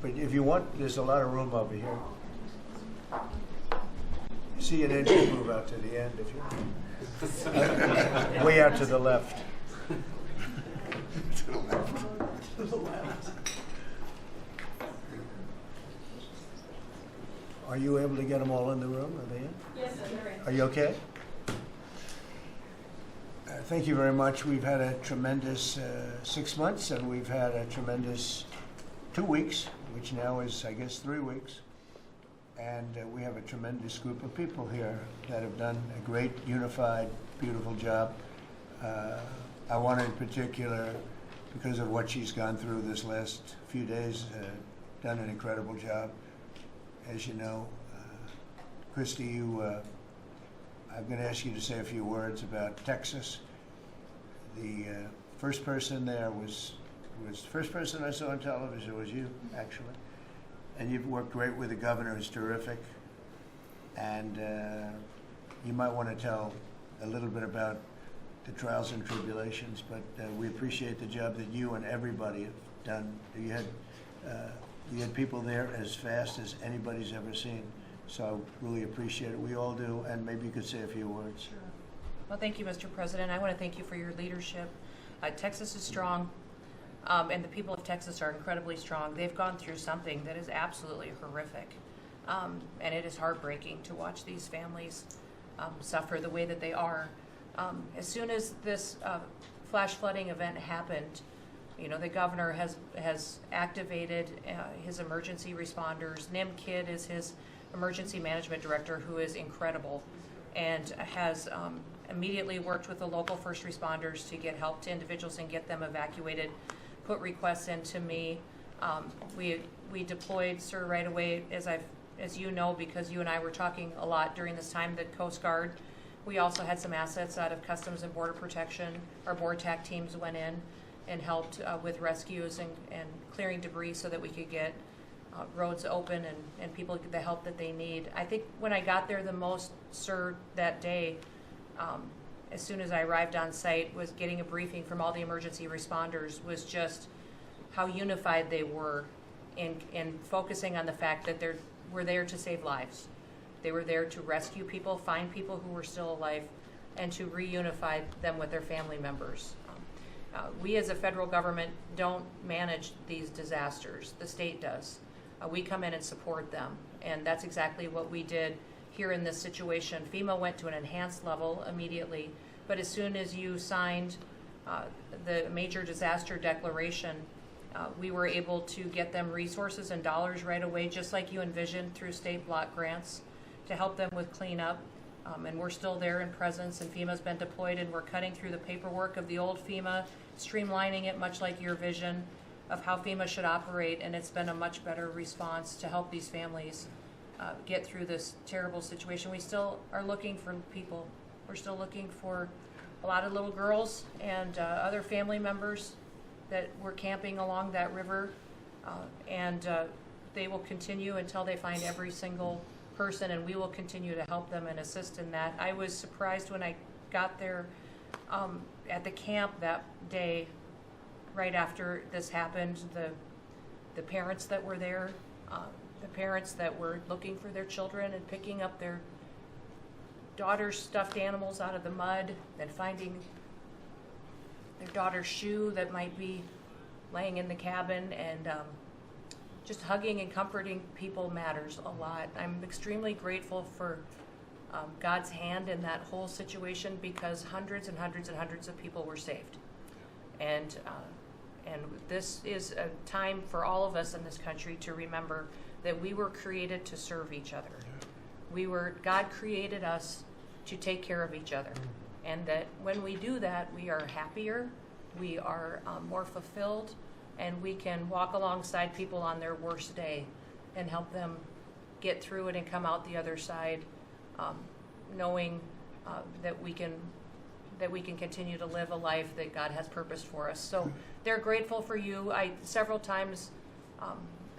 But if you want, there's a lot of room over here. See an engine move out to the end if you want. Way out to the left. To the left. To the left. Are you able to get them all in the room? Are they in? Yes, sir. Are you okay? Thank you very much. We've had a tremendous 6 months, and we've had a tremendous 2 weeks, which now is, I guess, 3 weeks. And we have a tremendous group of people here that have done a great, unified, beautiful job. I want to, in particular, because of what she's gone through this last few days, done an incredible job. As you know, Christy, I'm going to ask you to say a few words about Texas. The first person there was the first person I saw on television was you, actually. And you've worked great with the governor, who's terrific. And you might want to tell a little bit about the trials and tribulations, but we appreciate the job that you and everybody have done. You had people there as fast as anybody's ever seen. So I really appreciate it. We all do. And maybe you could say a few words. Sure. Well, thank you, Mr. President. I want to thank you for your leadership. Texas is strong, and the people of Texas are incredibly strong. They've gone through something that is absolutely horrific, and it is heartbreaking to watch these families suffer the way that they are. As soon as this flash flooding event happened, you know, the governor has activated his emergency responders. Nim Kidd is his emergency management director, who is incredible, and has immediately worked with the local first responders to get help to individuals and get them evacuated, put requests in to me. We deployed, sir, right away, as you know, because you and I were talking a lot during this time, the Coast Guard. We also had some assets out of Customs and Border Protection. Our board TAC teams went in and helped with rescues and clearing debris so that we could get roads open and people get the help that they need. I think when I got there the most, sir, that day, as soon as I arrived on site, was getting a briefing from all the emergency responders, was just how unified they were in focusing on the fact that we're there to save lives. They were there to rescue people, find people who were still alive, and to reunify them with their family members. We as a federal government don't manage these disasters. The state does. We come in and support them, and that's exactly what we did here in this situation. FEMA went to an enhanced level immediately, but as soon as you signed the major disaster declaration, we were able to get them resources and dollars right away, just like you envisioned, through state block grants to help them with cleanup. And we're still there in presence, and FEMA's been deployed, and we're cutting through the paperwork of the old FEMA, streamlining it much like your vision of how FEMA should operate, and it's been a much better response to help these families get through this terrible situation. We still are looking for people. We're still looking for a lot of little girls and other family members that were camping along that river, and they will continue until they find every single person, and we will continue to help them and assist in that. I was surprised when I got there at the camp that day, right after this happened, the parents that were there, the parents that were looking for their children and picking up their daughter's stuffed animals out of the mud and finding their daughter's shoe that might be laying in the cabin, and just hugging and comforting people matters a lot. I'm extremely grateful for God's hand in that whole situation, because hundreds and hundreds and hundreds of people were saved. And this is a time for all of us in this country to remember that we were created to serve each other. God created us to take care of each other. And that when we do that, we are happier, we are more fulfilled, and we can walk alongside people on their worst day and help them get through it and come out the other side, knowing that we can continue to live a life that God has purposed for us. So they're grateful for you. Several times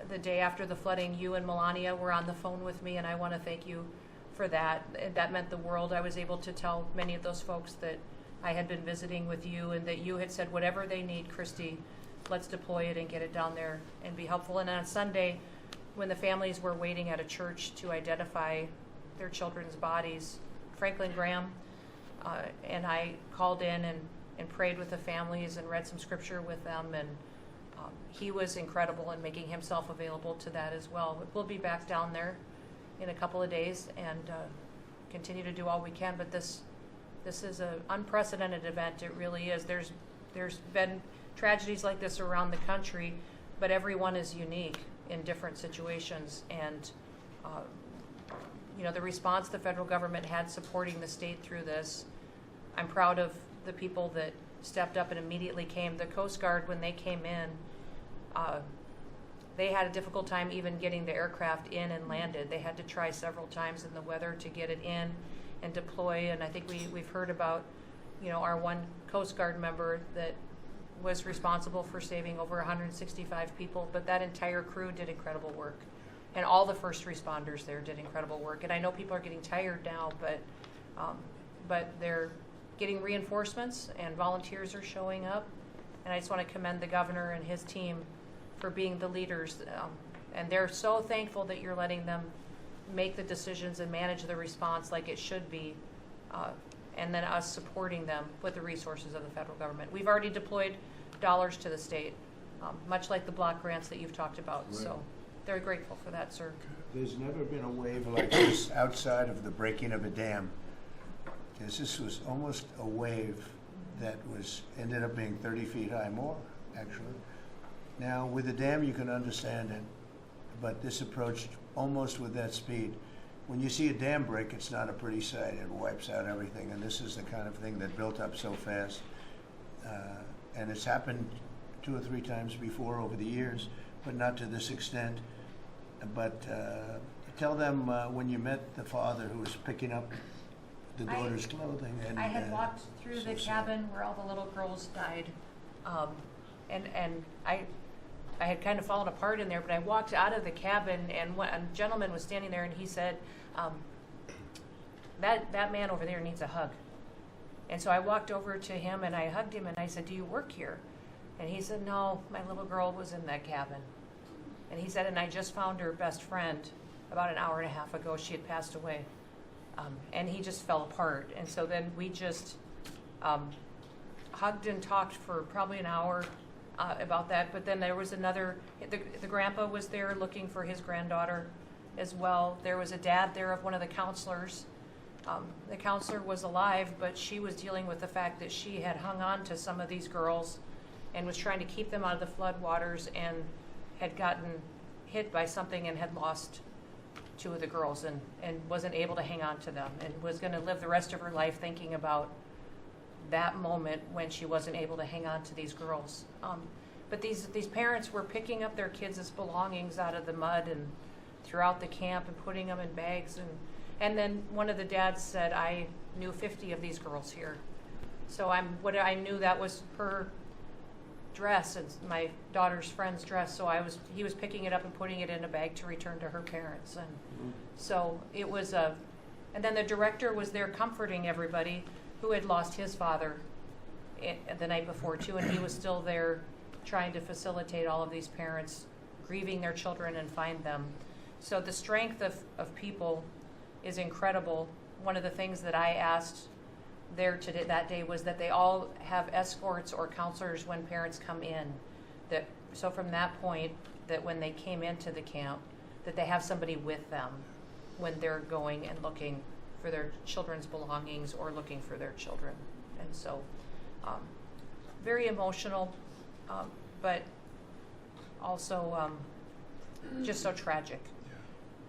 the day after the flooding, you and Melania were on the phone with me, and I want to thank you for that. That meant the world. I was able to tell many of those folks that I had been visiting with you, and that you had said, whatever they need, Christy, let's deploy it and get it down there and be helpful. And on Sunday, when the families were waiting at a church to identify their children's bodies, Franklin Graham and I called in and prayed with the families and read some scripture with them, and he was incredible in making himself available to that as well. We'll be back down there in a couple of days and continue to do all we can, but this is an unprecedented event. It really is. There's been tragedies like this around the country, but everyone is unique in different situations, and the response the federal government had supporting the state through this, I'm proud of the people that stepped up and immediately came. The Coast Guard, when they came in, they had a difficult time even getting the aircraft in and landed. They had to try several times in the weather to get it in and deploy, and I think we've heard about, our one Coast Guard member that was responsible for saving over 165 people, but that entire crew did incredible work. And all the first responders there did incredible work. And I know people are getting tired now, but they're getting reinforcements and volunteers are showing up. And I just want to commend the governor and his team for being the leaders. And they're so thankful that you're letting them make the decisions and manage the response like it should be. And then us supporting them with the resources of the federal government. We've already deployed dollars to the state, much like the block grants that you've talked about. Right. So they're grateful for that, sir. There's never been a wave like this outside of the breaking of a dam. This was almost a wave that ended up being 30 feet high, more actually. Now with the dam you can understand it, but this approached almost with that speed. When you see a dam break, it's not a pretty sight. It wipes out everything, and this is the kind of thing that built up so fast. And it's happened 2 or 3 times before over the years, but not to this extent. But tell them when you met the father who was picking up the daughter's clothing. And I had walked through the cabin where all the little girls died, and I had kind of fallen apart in there, but I walked out of the cabin, and a gentleman was standing there, and he said, that man over there needs a hug. And so I walked over to him, and I hugged him, and I said, do you work here? And he said, no, my little girl was in that cabin. And he said, and I just found her best friend about an hour and a half ago. She had passed away. And he just fell apart. And so then we just hugged and talked for probably an hour about that. But then there was the grandpa was there looking for his granddaughter as well. There was a dad there of one of the counselors. The counselor was alive, but she was dealing with the fact that she had hung on to some of these girls and was trying to keep them out of the floodwaters, and had gotten hit by something and had lost 2 of the girls and wasn't able to hang on to them, and was going to live the rest of her life thinking about that moment when she wasn't able to hang on to these girls. But these parents were picking up their kids' belongings out of the mud and throughout the camp and putting them in bags. And then one of the dads said, I knew 50 of these girls here. So I knew that was her dress, and my daughter's friend's dress. So he was picking it up and putting it in a bag to return to her parents. And so it was and then the director was there comforting everybody who had lost his father the night before too, and he was still there trying to facilitate all of these parents grieving their children and find them. So the strength of people is incredible. One of the things that I asked there that day was that they all have escorts or counselors when parents come in. So from that point, that when they came into the camp, that they have somebody with them when they're going and looking for their children's belongings or looking for their children. And so very emotional, but also just so tragic.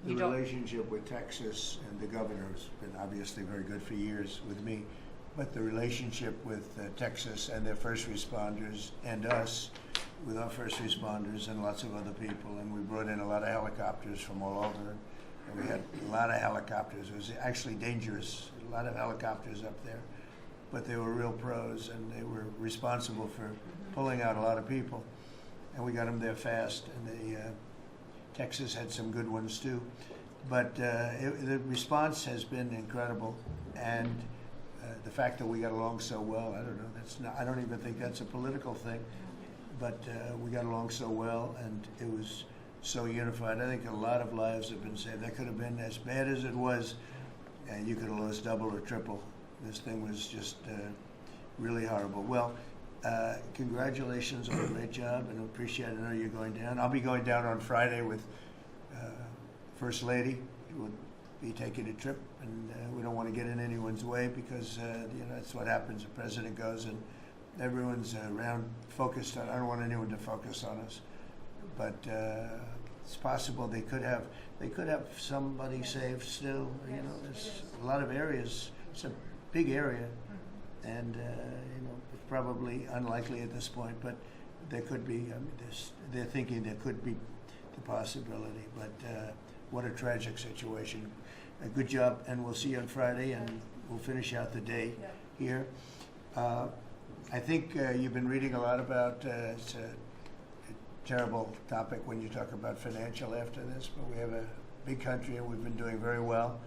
The relationship with Texas and the governor has been obviously very good for years with me, but the relationship with Texas and their first responders and us with our first responders and lots of other people, and we brought in a lot of helicopters from all over, and we had a lot of helicopters. It was actually dangerous, a lot of helicopters up there, but they were real pros, and they were responsible for pulling out a lot of people, and we got them there fast, and Texas had some good ones too, but the response has been incredible, and the fact that we got along so well, I don't know. I don't even think that's a political thing. but we got along so well, and it was so unified. I think a lot of lives have been saved. That could have been as bad as it was, and you could have lost double or triple. This thing was just really horrible. Well, congratulations on a great job, and I appreciate it. I know you're going down. I'll be going down on Friday with First Lady. We'll be taking a trip, and we don't want to get in anyone's way because that's what happens. The president goes, and everyone's around focused on. I don't want anyone to focus on us, but it's possible they could have somebody saved still. There's a lot of areas. It's a big area, and it's probably unlikely at this point, but there could be. They're thinking there could be the possibility, but what a tragic situation. A good job, and we'll see you on Friday, and we'll finish out the day here. I think you've been reading a lot about, it's a terrible topic when you talk about financial after this, but we have a big country and we've been doing very well.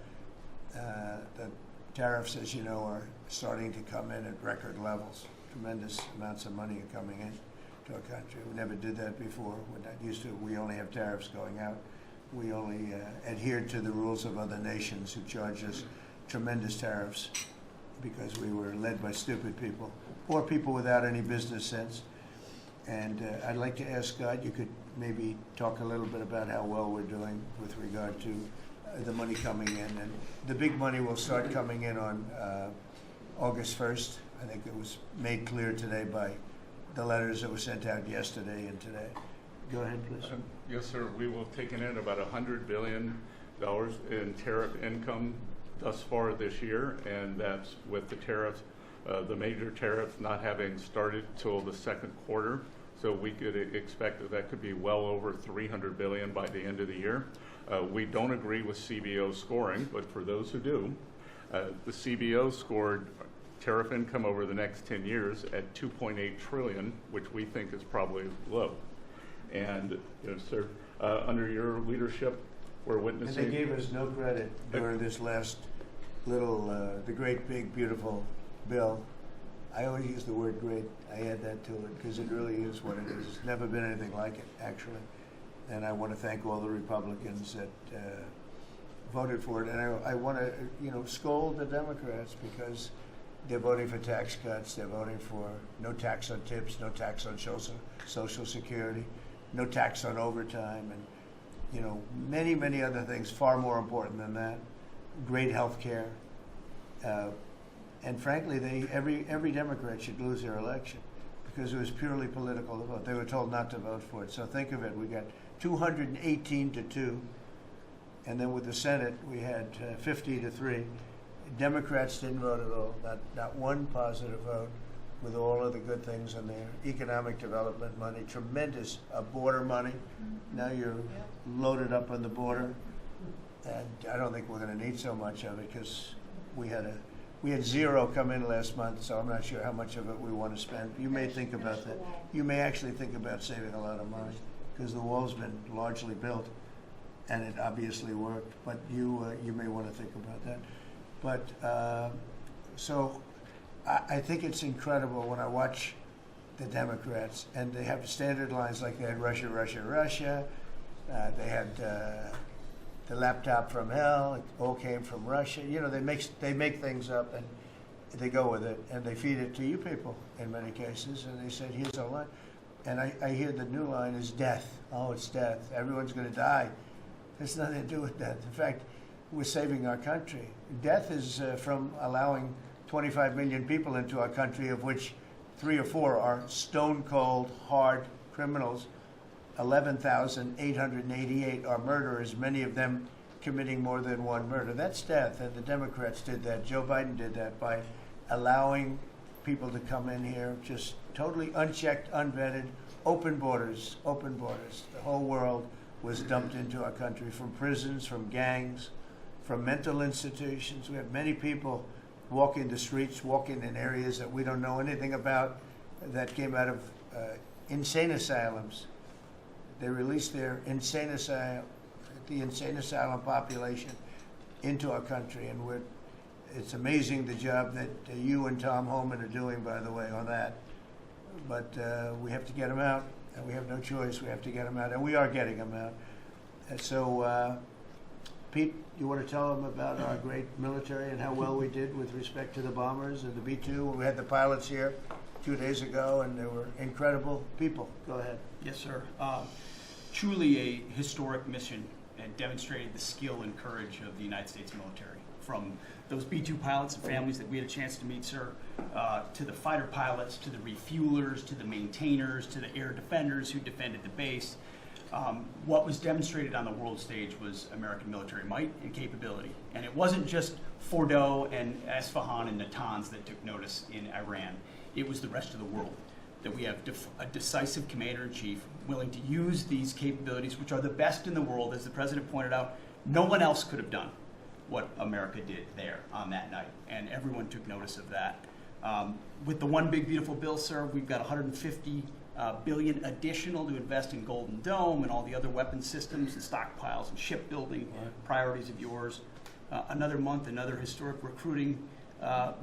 The tariffs, as you know, are starting to come in at record levels. Tremendous amounts of money are coming in to our country. We never did that before. We're not used to it. We only have tariffs going out. We only adhered to the rules of other nations who charged us tremendous tariffs because we were led by stupid people or people without any business sense. And I'd like to ask Scott, you could maybe talk a little bit about how well we're doing with regard to the money coming in. And the big money will start coming in on August 1st. I think it was made clear today by the letters that were sent out yesterday and today. Go ahead, please. Yes, sir. We will have taken in about $100 billion in tariff income thus far this year, and that's with the tariffs, the major tariffs not having started till the second quarter. So we could expect that could be well over $300 billion by the end of the year. We don't agree with CBO scoring, but for those who do, the CBO scored tariff income over the next 10 years at $2.8 trillion, which we think is probably low. And sir, under your leadership, we're witnessing. And they gave us no credit during this last little, the great, big, beautiful bill. I always use the word great. I add that to it because it really is what it is. It's never been anything like it, actually. And I want to thank all the Republicans that voted for it. And I want to, scold the Democrats because they're voting for tax cuts. They're voting for no tax on tips, no tax on Social Security, no tax on overtime, and many, many other things far more important than that. Great health care, and frankly, every Democrat should lose their election because it was purely political to vote. They were told not to vote for it. So think of it: we got 218 to 2, and then with the Senate we had 50 to 3. Democrats didn't vote at all. Not one positive vote. With all of the good things in there, economic development money, tremendous border money. Now you're loaded up on the border, and I don't think we're going to need so much of it because we had zero come in last month, so I'm not sure how much of it we want to spend. You may think about that. You may actually think about saving a lot of money because the wall's been largely built, and it obviously worked. But you may want to think about that. But so. I think it's incredible when I watch the Democrats, and they have standard lines like they had Russia, Russia, Russia. They had the laptop from hell. It all came from Russia. They make things up and they go with it, and they feed it to you people in many cases. And they said, "Here's our line," and I hear the new line is death. Oh, it's death. Everyone's going to die. There's nothing to do with death. In fact, we're saving our country. Death is from allowing 25 million people into our country, of which 3 or 4 are stone-cold, hard criminals. 11,888 are murderers, many of them committing more than one murder. That's death, and the Democrats did that. Joe Biden did that by allowing people to come in here, just totally unchecked, unvetted, open borders, open borders. The whole world was dumped into our country, from prisons, from gangs, from mental institutions. We have many people walking the streets, walking in areas that we don't know anything about, that came out of insane asylums. They released their the insane asylum population into our country, and it's amazing the job that you and Tom Homan are doing, by the way, on that. but we have to get them out, and we have no choice. We have to get them out, and we are getting them out. And so, Pete, you want to tell them about our great military and how well we did with respect to the bombers and the B-2? We had the pilots here 2 days ago, and they were incredible people. Go ahead. Yes, sir. Truly a historic mission, and demonstrated the skill and courage of the United States military. From those B-2 pilots and families that we had a chance to meet, sir, to the fighter pilots, to the refuelers, to the maintainers, to the air defenders who defended the base. What was demonstrated on the world stage was American military might and capability. And it wasn't just Fordo and Esfahan and Natanz that took notice in Iran. It was the rest of the world, that we have a decisive commander-in-chief willing to use these capabilities, which are the best in the world. As the president pointed out, no one else could have done what America did there on that night, and everyone took notice of that. With the One Big Beautiful Bill, sir, we've got $150 billion additional to invest in Golden Dome and all the other weapons systems and stockpiles and shipbuilding priorities of yours. Another month, another historic recruiting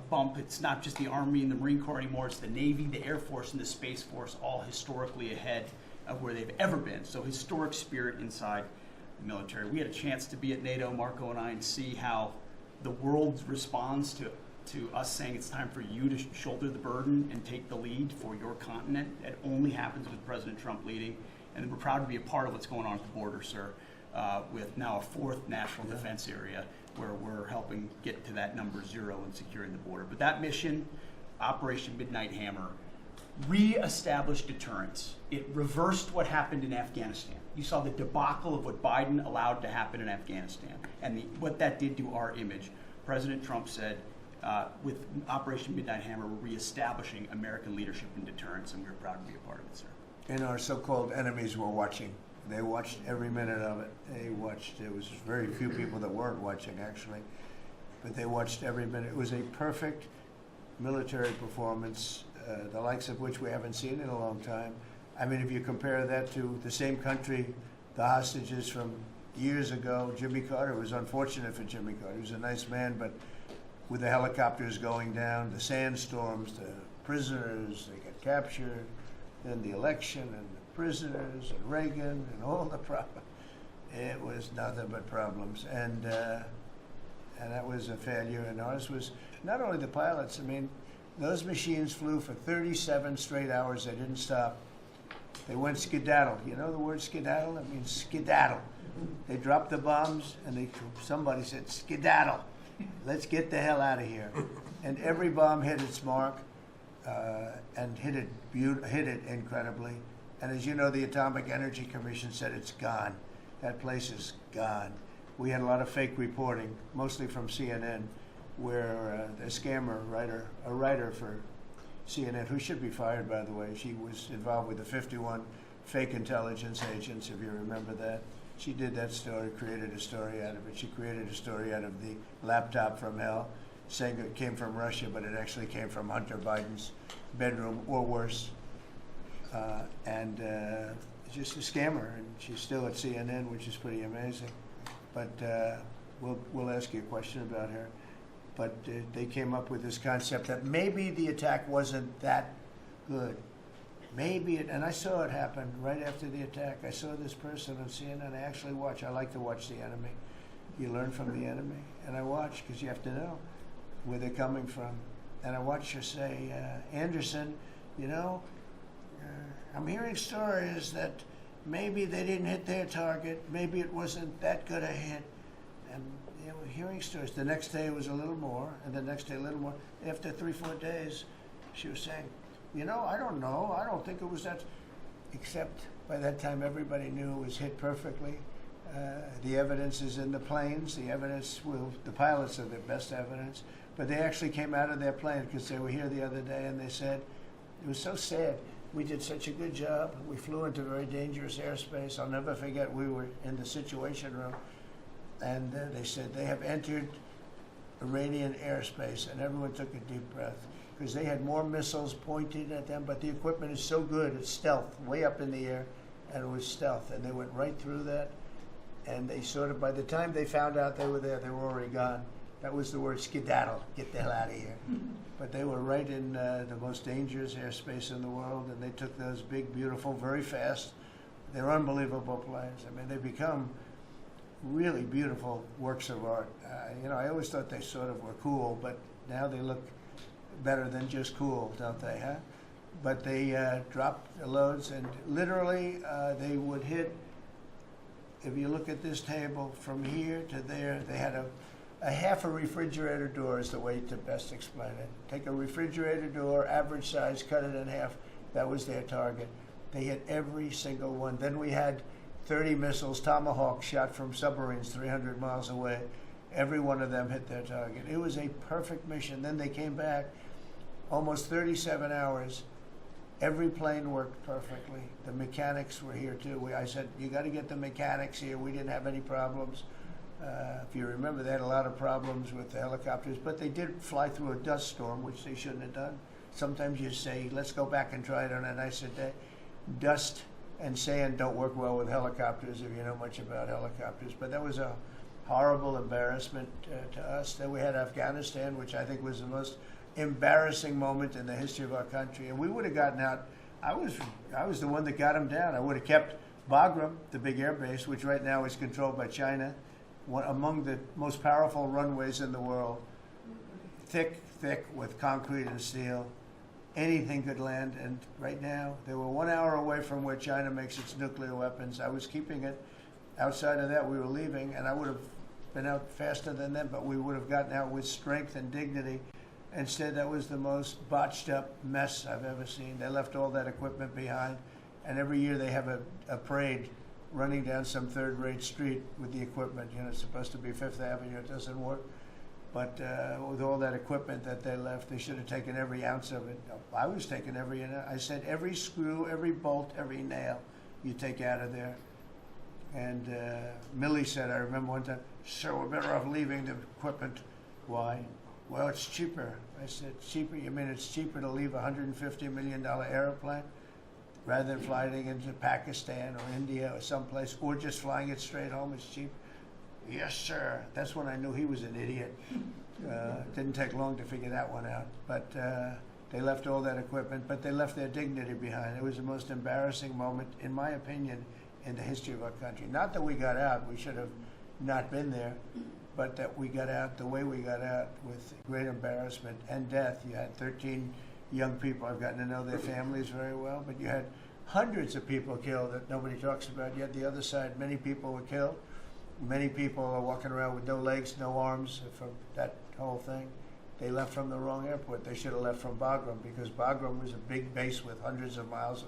bump. It's not just the Army and the Marine Corps anymore, it's the Navy, the Air Force, and the Space Force, all historically ahead of where they've ever been. So historic spirit inside the military. We had a chance to be at NATO, Marco and I, and see how the world responds to us saying it's time for you to shoulder the burden and take the lead for your continent. It only happens with President Trump leading. And we're proud to be a part of what's going on at the border, sir, with now a fourth national defense area where we're helping get to that number 0 and securing the border. But that mission, Operation Midnight Hammer, re-established deterrence. It reversed what happened in Afghanistan. You saw the debacle of what Biden allowed to happen in Afghanistan and what that did to our image. President Trump said, with Operation Midnight Hammer, we're reestablishing American leadership and deterrence, and we're proud to be a part of it, sir. And our so-called enemies were watching. They watched every minute of it. They watched. There was very few people that weren't watching, actually, but they watched every minute. It was a perfect military performance, the likes of which we haven't seen in a long time. I mean, if you compare that to the same country, the hostages from years ago, Jimmy Carter, it was unfortunate for Jimmy Carter. He was a nice man, but with the helicopters going down, the sandstorms, the prisoners, they got captured, then the election and the prisoners and Reagan and all the problems. It was nothing but problems. And that was a failure. And ours was not only the pilots. I mean, those machines flew for 37 straight hours. They didn't stop. They went skedaddle. You know the word skedaddle? It means skedaddle. They dropped the bombs, and somebody said, skedaddle. Let's get the hell out of here. And every bomb hit its mark and hit it incredibly. And as you know, the Atomic Energy Commission said it's gone. That place is gone. We had a lot of fake reporting, mostly from CNN, where the scammer writer, a writer for CNN, who should be fired, by the way, she was involved with the 51 fake intelligence agents, if you remember that. She did that story, created a story out of it. She created a story out of the laptop from hell, saying it came from Russia, but it actually came from Hunter Biden's bedroom, or worse. Just a scammer, and she's still at CNN, which is pretty amazing. But we'll ask you a question about her. But they came up with this concept that maybe the attack wasn't that good. Maybe it, and I saw it happen right after the attack. I saw this person on CNN. I actually watch. I like to watch the enemy. You learn from the enemy, and I watch because you have to know where they're coming from. And I watched her say, Anderson, you know, I'm hearing stories that maybe they didn't hit their target. Maybe it wasn't that good a hit. And you know, hearing stories. The next day it was a little more, and the next day a little more. After 3-4 days, she was saying, you know, I don't know. I don't think it was that. Except by that time, everybody knew it was hit perfectly. The evidence is in the planes. The evidence the pilots are the best evidence. But they actually came out of their plane because they were here the other day, and they said, it was so sad. We did such a good job. We flew into very dangerous airspace. I'll never forget, we were in the Situation Room, and they said they have entered Iranian airspace, and everyone took a deep breath because they had more missiles pointed at them, but the equipment is so good, it's stealth, way up in the air, and it was stealth, and they went right through that, and they sort of, by the time they found out they were there, they were already gone, That was the word skedaddle, get the hell out of here. But they were right in the most dangerous airspace in the world, and they took those big, beautiful, very fast. They're unbelievable planes. I mean, they become really beautiful works of art. I always thought they sort of were cool, but now they look better than just cool, don't they, huh? But they dropped the loads, and literally they would hit, if you look at this table, from here to there, they had a half a refrigerator door is the way to best explain it. Take a refrigerator door, average size, cut it in half. That was their target. They hit every single one. Then we had 30 missiles, Tomahawk, shot from submarines 300 miles away. Every one of them hit their target. It was a perfect mission. Then they came back, almost 37 hours. Every plane worked perfectly. The mechanics were here too. I said, you got to get the mechanics here. We didn't have any problems. If you remember, they had a lot of problems with the helicopters, but they did fly through a dust storm, which they shouldn't have done. Sometimes you say, let's go back and try it on a nicer day. Dust and sand don't work well with helicopters if you know much about helicopters, but that was a horrible embarrassment to us. Then we had Afghanistan, which I think was the most embarrassing moment in the history of our country, and we would have gotten out. I was the one that got them down. I would have kept Bagram, the big air base, which right now is controlled by China, one among the most powerful runways in the world, thick with concrete and steel. Anything could land, and right now they were 1 hour away from where China makes its nuclear weapons. I was keeping it. Outside of that, we were leaving, and I would have been out faster than them, but we would have gotten out with strength and dignity. Instead, that was the most botched up mess I've ever seen. They left all that equipment behind, and every year they have a parade running down some third-rate street with the equipment. It's supposed to be Fifth Avenue. It doesn't work. But with all that equipment that they left, they should have taken every ounce of it. I was taking every ounce. I said every screw, every bolt, every nail you take out of there. And Millie said, I remember one time, sir, we're better off leaving the equipment. Why? Well, it's cheaper. I said, cheaper? You mean it's cheaper to leave a $150 million airplane rather than flying it into Pakistan or India or someplace, or just flying it straight home? It's cheap. Yes, sir. That's when I knew he was an idiot. Didn't take long to figure that one out. But they left all that equipment, but they left their dignity behind. It was the most embarrassing moment, in my opinion, in the history of our country. Not that we got out. We should have not been there. But that we got out the way we got out, with great embarrassment and death. You had 13 young people. I've gotten to know their families very well. But you had hundreds of people killed that nobody talks about. Yet the other side, many people were killed. Many people are walking around with no legs, no arms from that whole thing. They left from the wrong airport. They should have left from Bagram, because Bagram was a big base with hundreds of miles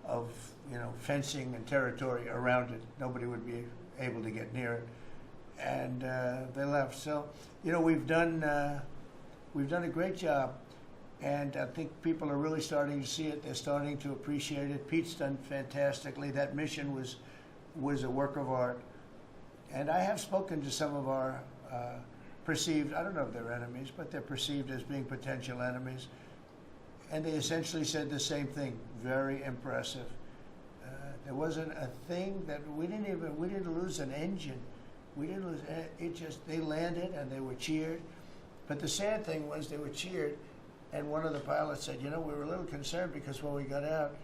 of fencing and territory around it. Nobody would be able to get near it. And they left. So, we've done a great job, and I think people are really starting to see it. They're starting to appreciate it. Pete's done fantastically. That mission was a work of art. And I have spoken to some of our perceived, I don't know if they're enemies, but they're perceived as being potential enemies. And they essentially said the same thing. Very impressive. There wasn't a thing that we didn't lose an engine. We didn't lose it. They landed and they were cheered. But the sad thing was they were cheered, and one of the pilots said, we were a little concerned because when we got out,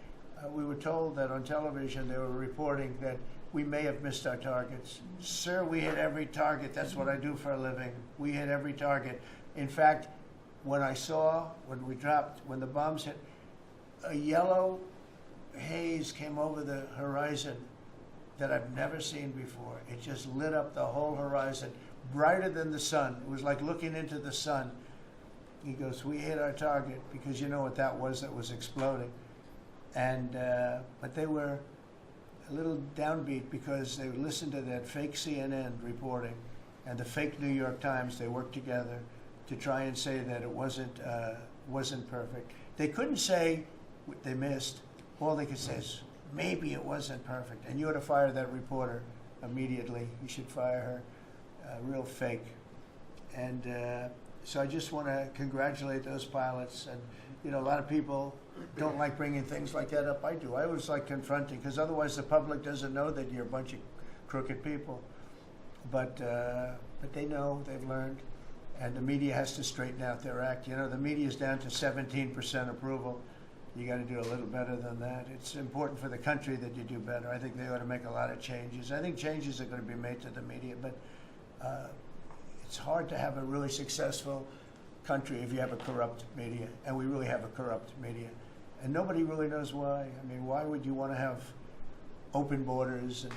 we were told that on television they were reporting that we may have missed our targets. Sir, we hit every target. That's what I do for a living. We hit every target. In fact, when the bombs hit, a yellow haze came over the horizon that I've never seen before. It just lit up the whole horizon, brighter than the sun. It was like looking into the sun. He goes, we hit our target, because you know what that was exploding. And but they were a little downbeat because they listened to that fake CNN reporting and the fake New York Times. They worked together to try and say that it wasn't perfect. They couldn't say they missed. All they could say is, maybe it wasn't perfect. And you ought to fire that reporter immediately. You should fire her. Real fake. And so I just want to congratulate those pilots. And, a lot of people don't like bringing things like that up. I do. I always like confronting, because otherwise the public doesn't know that you're a bunch of crooked people. But they know, they've learned. and the media has to straighten out their act. You know, the media's down to 17% approval. You got to do a little better than that. It's important for the country that you do better. I think they ought to make a lot of changes. I think changes are going to be made to the media, but it's hard to have a really successful country if you have a corrupt media, and we really have a corrupt media. And nobody really knows why. I mean, why would you want to have open borders and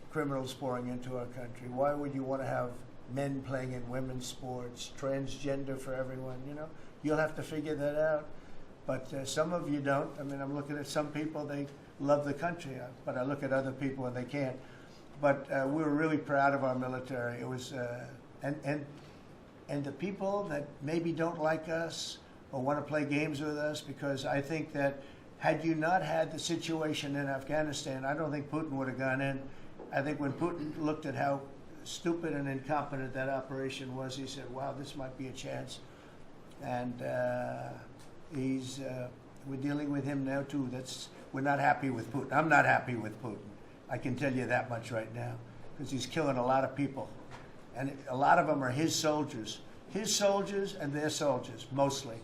criminals pouring into our country? Why would you want to have men playing in women's sports, transgender for everyone? You know, you'll have to figure that out. But some of you don't. I mean, I'm looking at some people, they love the country, but I look at other people and they can't. But we were really proud of our military. It was, and the people that maybe don't like us or want to play games with us, because I think that had you not had the situation in Afghanistan, I don't think Putin would have gone in. I think when Putin looked at how stupid and incompetent that operation was, he said, wow, this might be a chance. And we're dealing with him now too. We're not happy with Putin. I'm not happy with Putin. I can tell you that much right now, because he's killing a lot of people. And a lot of them are his soldiers and their soldiers, mostly.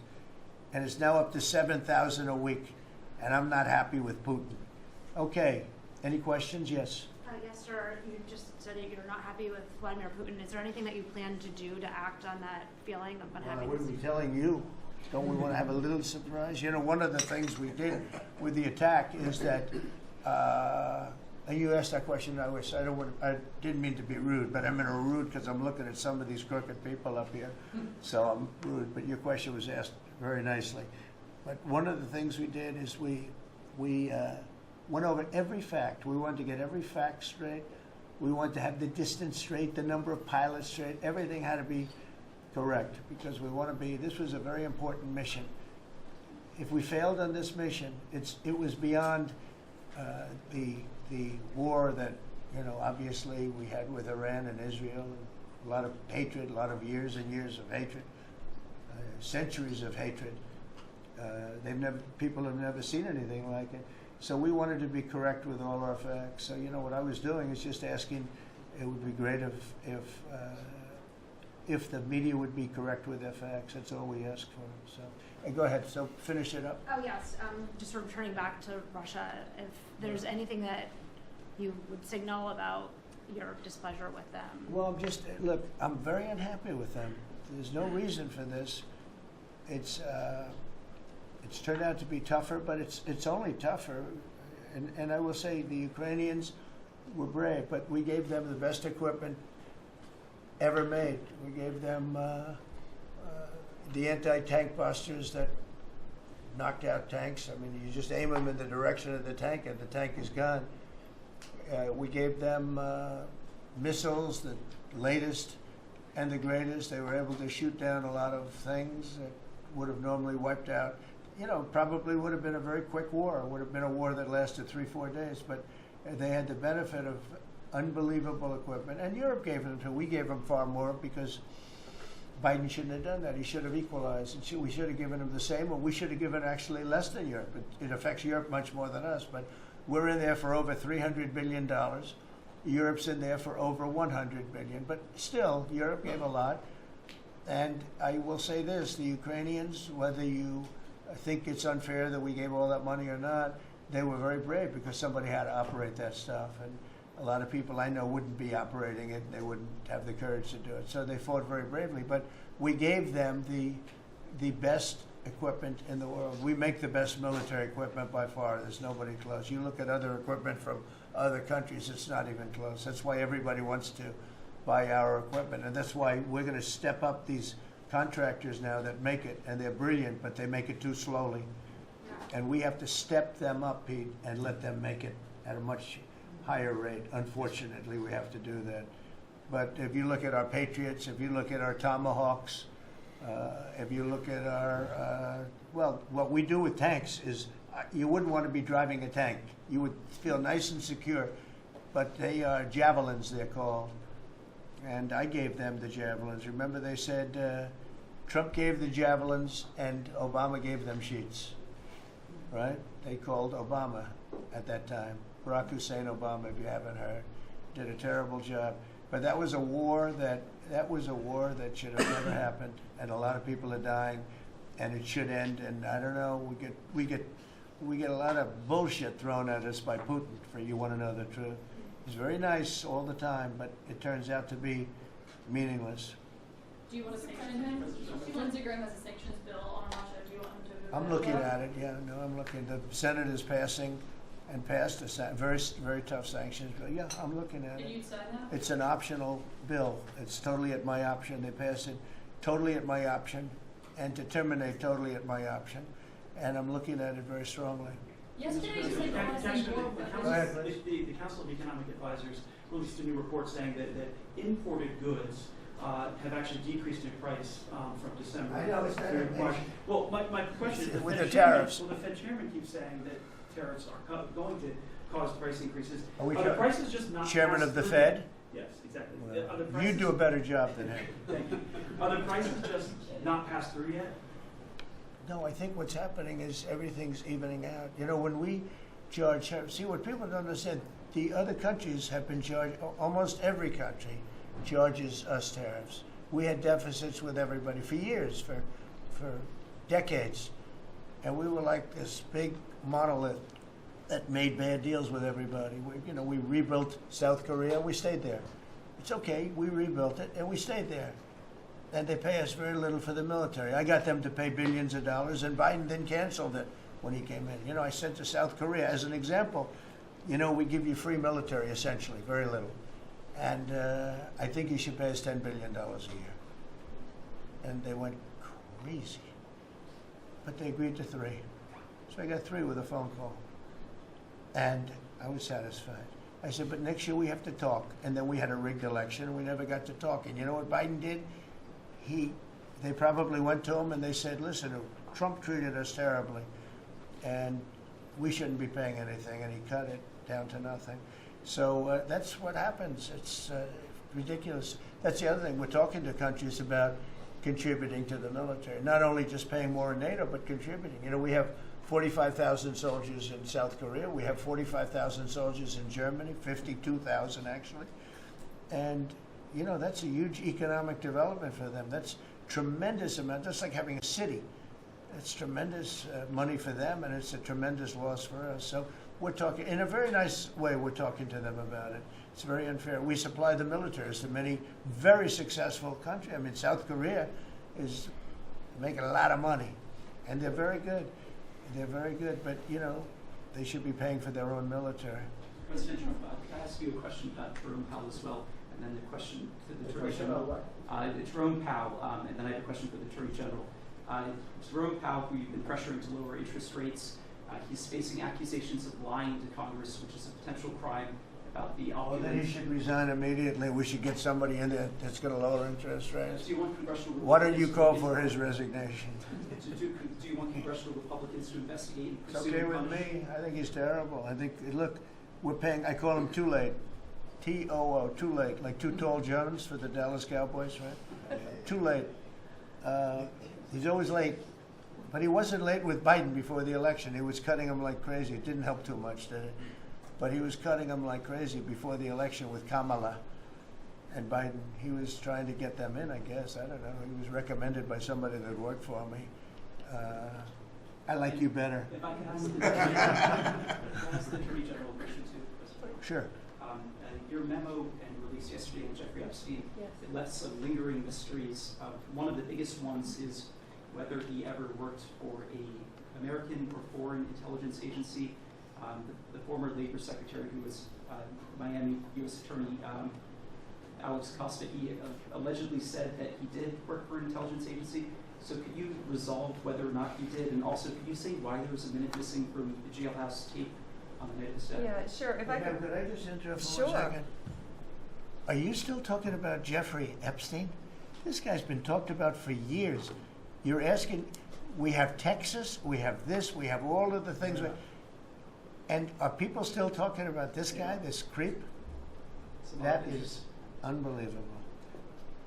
And it's now up to 7,000 a week. And I'm not happy with Putin. Okay, any questions? Yes. Yes, sir. You just said you're not happy with Vladimir Putin. Is there anything that you plan to do to act on that feeling of unhappiness? I wouldn't be telling you. Don't we want to have a little surprise? You know, one of the things we did with the attack is that, and you asked that question, I didn't mean to be rude, but I'm in a rude because I'm looking at some of these crooked people up here, so I'm rude, but your question was asked very nicely. But one of the things we did is we went over every fact. We wanted to get every fact straight. We wanted to have the distance straight, the number of pilots straight. Everything had to be correct, because we want to be, this was a very important mission. If we failed on this mission, it was beyond the war that, you know, obviously we had with Iran and Israel, and a lot of hatred, a lot of years and years of hatred, centuries of hatred. People have never seen anything like it. So we wanted to be correct with all our facts. So, you know, what I was doing is just asking, it would be great if the media would be correct with their facts. That's all we ask for. So, hey, go ahead. So finish it up. Oh, yes. Just sort of turning back to Russia, if there's anything that you would signal about your displeasure with them. Well, look, I'm very unhappy with them. There's no reason for this. It's turned out to be tougher, but it's only tougher. And I will say the Ukrainians were brave, but we gave them the best equipment ever made. We gave them the anti-tank busters that knocked out tanks. I mean, you just aim them in the direction of the tank and the tank is gone. We gave them missiles, the latest and the greatest. They were able to shoot down a lot of things that would have normally wiped out. You know, probably would have been a very quick war. It would have been a war that lasted 3-4 days, but they had the benefit of unbelievable equipment. And Europe gave them too. We gave them far more because Biden shouldn't have done that. He should have equalized. And we should have given him the same, or we should have given actually less than Europe. It affects Europe much more than us, but we're in there for over $300 billion. Europe's in there for over $100 billion, but still, Europe gave a lot. And I will say this, the Ukrainians, whether you think it's unfair that we gave all that money or not, they were very brave because somebody had to operate that stuff. And a lot of people I know wouldn't be operating it. They wouldn't have the courage to do it. So they fought very bravely. But we gave them the best equipment in the world. We make the best military equipment by far. There's nobody close. You look at other equipment from other countries, it's not even close. That's why everybody wants to buy our equipment. And that's why we're going to step up these contractors now that make it, and they're brilliant, but they make it too slowly. And we have to step them up, Pete, and let them make it at a much higher rate. Unfortunately, we have to do that. But if you look at our Patriots, if you look at our Tomahawks, if you look at our, well, what we do with tanks is, you wouldn't want to be driving a tank. You would feel nice and secure, but they are javelins, they're called. And I gave them the javelins. Remember they said Trump gave the javelins and Obama gave them sheets, right? They called Obama at that time, Barack Hussein Obama, if you haven't heard. did a terrible job. But that was a war that should have never happened, and a lot of people are dying, and it should end. And I don't know, we get a lot of bullshit thrown at us by Putin. For you want to know the truth, he's very nice all the time, but it turns out to be meaningless. Do you want to sanction him? Lindsey Graham has a sanctions bill on Russia. Do you want him to? I'm looking at it. Yeah, no, I'm looking. The Senate is passing and passed a very, very tough sanctions bill. Yeah, I'm looking at Can it. you sign that? It's an optional bill. It's totally at my option. They passed it totally at my option, and to terminate totally at my option. And I'm looking at it very strongly. Yesterday you said you want to see more Go ahead, weapons. please. The Council of Economic Advisors released a new report saying that imported goods have actually decreased in price from December. I know, it's not through an March. issue. Well, my question is, With Fed the chairman- tariffs. Well, the Fed chairman keeps saying that tariffs are going to cause price increases. Are we the prices just not Chairman passed of the through Fed? yet? Yes, exactly. Well, Are the you prices- do a better job than him. Thank you. Are the prices just not passed through yet? No, I think what's happening is everything's evening out. You know, when we charge, see what people don't understand, the other countries have been charged, almost every country charges us tariffs. We had deficits with everybody for years, for decades. And we were like this big monolith that made bad deals with everybody. We rebuilt South Korea, we stayed there. It's okay, we rebuilt it, and we stayed there. And they pay us very little for the military. I got them to pay billions of dollars, and Biden then canceled it when he came in. I sent to South Korea as an example. We give you free military, essentially, very little. And I think you should pay us $10 billion a year. And they went crazy. But they agreed to 3. So I got 3 with a phone call. And I was satisfied. I said, but next year we have to talk. And then we had a rigged election, and we never got to talk. And you know what Biden did? They probably went to him and they said, listen, Trump treated us terribly, and we shouldn't be paying anything, and he cut it down to nothing. So that's what happens. It's ridiculous. That's the other thing. We're talking to countries about contributing to the military, not only just paying more in NATO, but contributing. We have 45,000 soldiers in South Korea. We have 45,000 soldiers in Germany, 52,000 actually. And that's a huge economic development for them. That's tremendous amount, just like having a city. It's tremendous money for them, and it's a tremendous loss for us. So we're talking, in a very nice way, we're talking to them about it. It's very unfair. We supply the militaries to many very successful countries. I mean, South Korea is making a lot of money, and they're very good. They're very good, but, they should be paying for their own military. President Trump, can I ask you a question about Jerome Powell as well? And then the question to the Attorney General. Jerome Powell, and then I have a question for the Attorney General. Jerome Powell, who you've been pressuring to lower interest rates, he's facing accusations of lying to Congress, which is a potential crime about the Well, opulent. then he should resign immediately. We should get somebody in there that's going to lower interest rates. Do you want congressional Why don't you Republicans call to for his investigate- resignation? Do you want congressional Republicans to investigate and It's pursue okay and with punish? me. I think he's terrible. I think, look, we're paying, I call him Too Late. T-O-O, Too Late, like Too Tall Jones for the Dallas Cowboys, right? Too late. He's always late. But he wasn't late with Biden before the election. He was cutting him like crazy. It didn't help too much, did it? But he was cutting him like crazy before the election with Kamala and Biden. He was trying to get them in, I guess. I don't know. He was recommended by somebody that worked for me. I like you better. If I can ask the Attorney General a question too, President. Sure. Your memo and release yesterday on Jeffrey Epstein, Yes. it left some lingering mysteries. One of the biggest ones is whether he ever worked for a American or foreign intelligence agency. The former Labor Secretary, who was Miami U.S. Attorney Alex Costa, he allegedly said that he did work for an intelligence agency. So could you resolve whether or not he did? And also, could you say why there was a minute missing from the jailhouse tape on the night of his death? Yeah, sure. If I Ma'am, could. could I just interrupt for Sure. 1 second? Are you still talking about Jeffrey Epstein? This guy's been talked about for years. You're asking, we have Texas, we have this, we have all of the things. And are people still talking about this guy, this creep? That is unbelievable.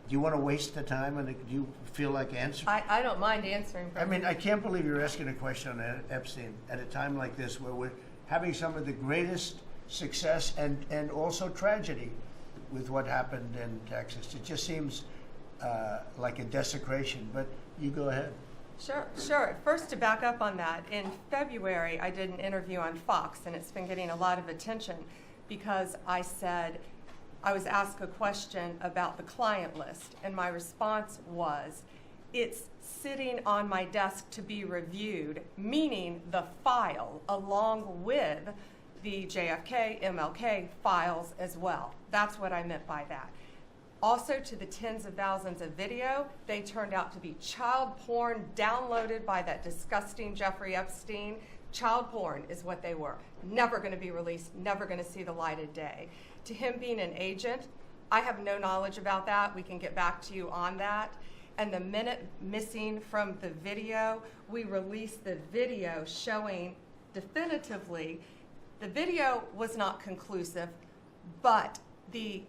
Do you want to waste the time, and do you feel like answering? I don't mind answering. I mean, I can't believe you're asking a question on Epstein at a time like this, where we're having some of the greatest success and also tragedy with what happened in Texas. It just seems like a desecration, but you go ahead. Sure. First, to back up on that, in February, I did an interview on Fox, and it's been getting a lot of attention because I said, I was asked a question about the client list, and my response was, it's sitting on my desk to be reviewed, meaning the file along with the JFK, MLK files as well. That's what I meant by that. Also, to the tens of thousands of video, they turned out to be child porn downloaded by that disgusting Jeffrey Epstein. Child porn is what they were. Never going to be released, never going to see the light of day. To him being an agent, I have no knowledge about that. We can get back to you on that. And the minute missing from the video, we released the video showing definitively the video was not conclusive, but the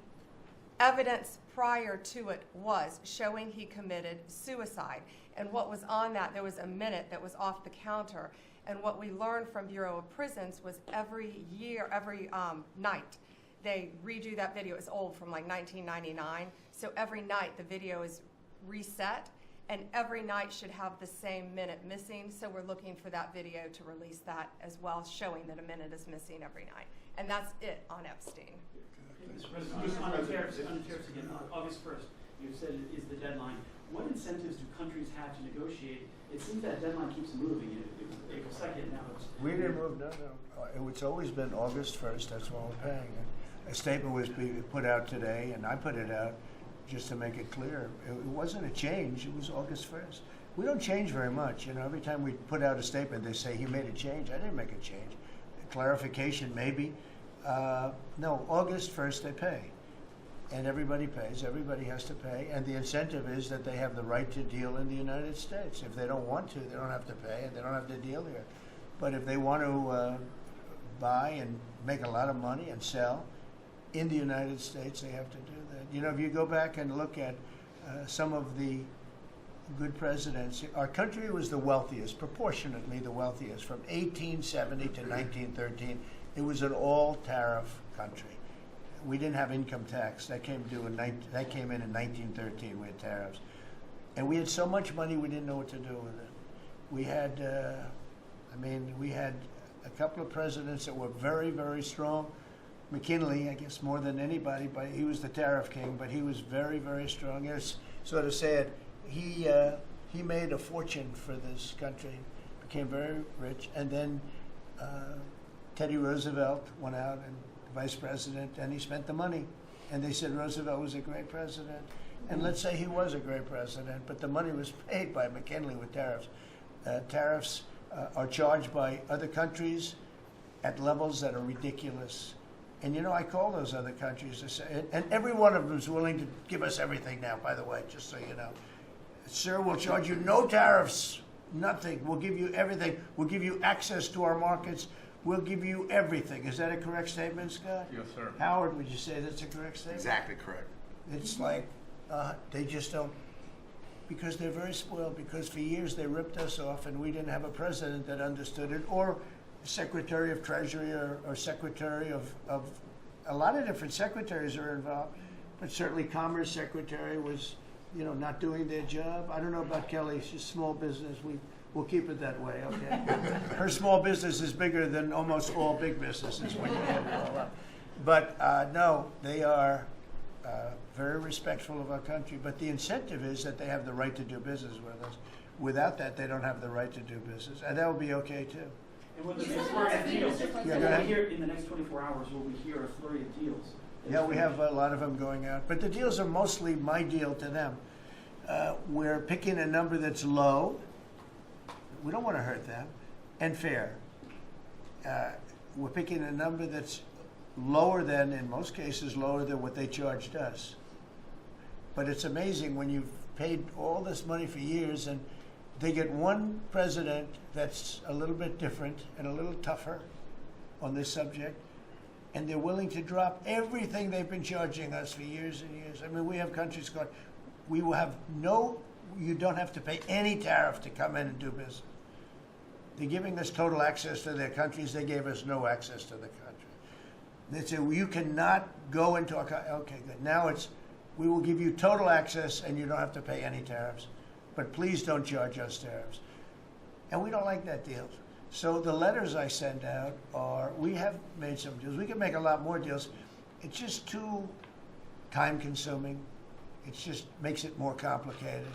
evidence prior to it was showing he committed suicide. And what was on that, there was a minute that was off the counter. And what we learned from Bureau of Prisons was every night, they redo that video. It's old, from like 1999. So every night the video is reset, and every night should have the same minute missing. So we're looking for that video to release that as well, showing that a minute is missing every night. And that's it on Epstein. Mr. President, just on the tariffs again, August 1st, you said is the deadline. What incentives do countries have to negotiate? It seems that deadline keeps moving. It was April 2nd, now it's... We didn't move, no. It's always been August 1st, that's when we're paying. A statement was put out today, and I put it out just to make it clear. It wasn't a change, it was August 1st. We don't change very much. You know, every time we put out a statement, they say, he made a change. I didn't make a change. Clarification, maybe. No, August 1st they pay. And everybody pays, everybody has to pay, and the incentive is that they have the right to deal in the United States. If they don't want to, they don't have to pay, and they don't have to deal here. But if they want to buy and make a lot of money and sell in the United States, they have to do that. You know, if you go back and look at some of the good presidents, our country was the wealthiest, proportionately the wealthiest, from 1870 to 1913. It was an all-tariff country. We didn't have income tax. That came in in 1913. We had tariffs. And we had so much money we didn't know what to do with it. We had, we had a couple of presidents that were very, very strong. McKinley, I guess more than anybody, but he was the tariff king, but he was very, very strong. It's sort of sad. He made a fortune for this country, became very rich, and then Teddy Roosevelt went out and vice president, and he spent the money. And they said Roosevelt was a great president. And let's say he was a great president, but the money was paid by McKinley with tariffs. Tariffs are charged by other countries at levels that are ridiculous. And you know, I call those other countries to say, and every one of them is willing to give us everything now, by the way, just so you know. Sir, we'll charge you no tariffs, nothing. We'll give you everything. We'll give you access to our markets. We'll give you everything. Is that a correct statement, Scott? Yes, sir. Howard, would you say that's a correct statement? Exactly correct. It's like they just don't, because they're very spoiled, because for years they ripped us off and we didn't have a president that understood it, or Secretary of Treasury or Secretary of a lot of different secretaries are involved, but certainly Commerce Secretary was, you know, not doing their job. I don't know about Kelly, she's small business. We'll keep it that way, okay? Her small business is bigger than almost all big businesses when you add it all up. But no, they are very respectful of our country. But the incentive is that they have the right to do business with us. Without that, they don't have the right to do business. And that will be okay, too. And with the next flurry of deals, Yeah, go ahead. in the next 24 hours, will we hear a flurry of deals? Yeah, we have a lot of them going out. But the deals are mostly my deal to them. We're picking a number that's low. We don't want to hurt them, and fair. We're picking a number that's lower than, in most cases, lower than what they charged us. But it's amazing when you've paid all this money for years and they get one president that's a little bit different and a little tougher on this subject, and they're willing to drop everything they've been charging us for years and years. I mean, we have countries going, we will have you don't have to pay any tariff to come in and do business. They're giving us total access to their countries. They gave us no access to the country. They say, well, you cannot go into our country. Okay, good. Now it's, we will give you total access and you don't have to pay any tariffs. But please don't charge us tariffs. And we don't like that deal. So the letters I send out are, we have made some deals. We can make a lot more deals. It's just too time consuming. It just makes it more complicated.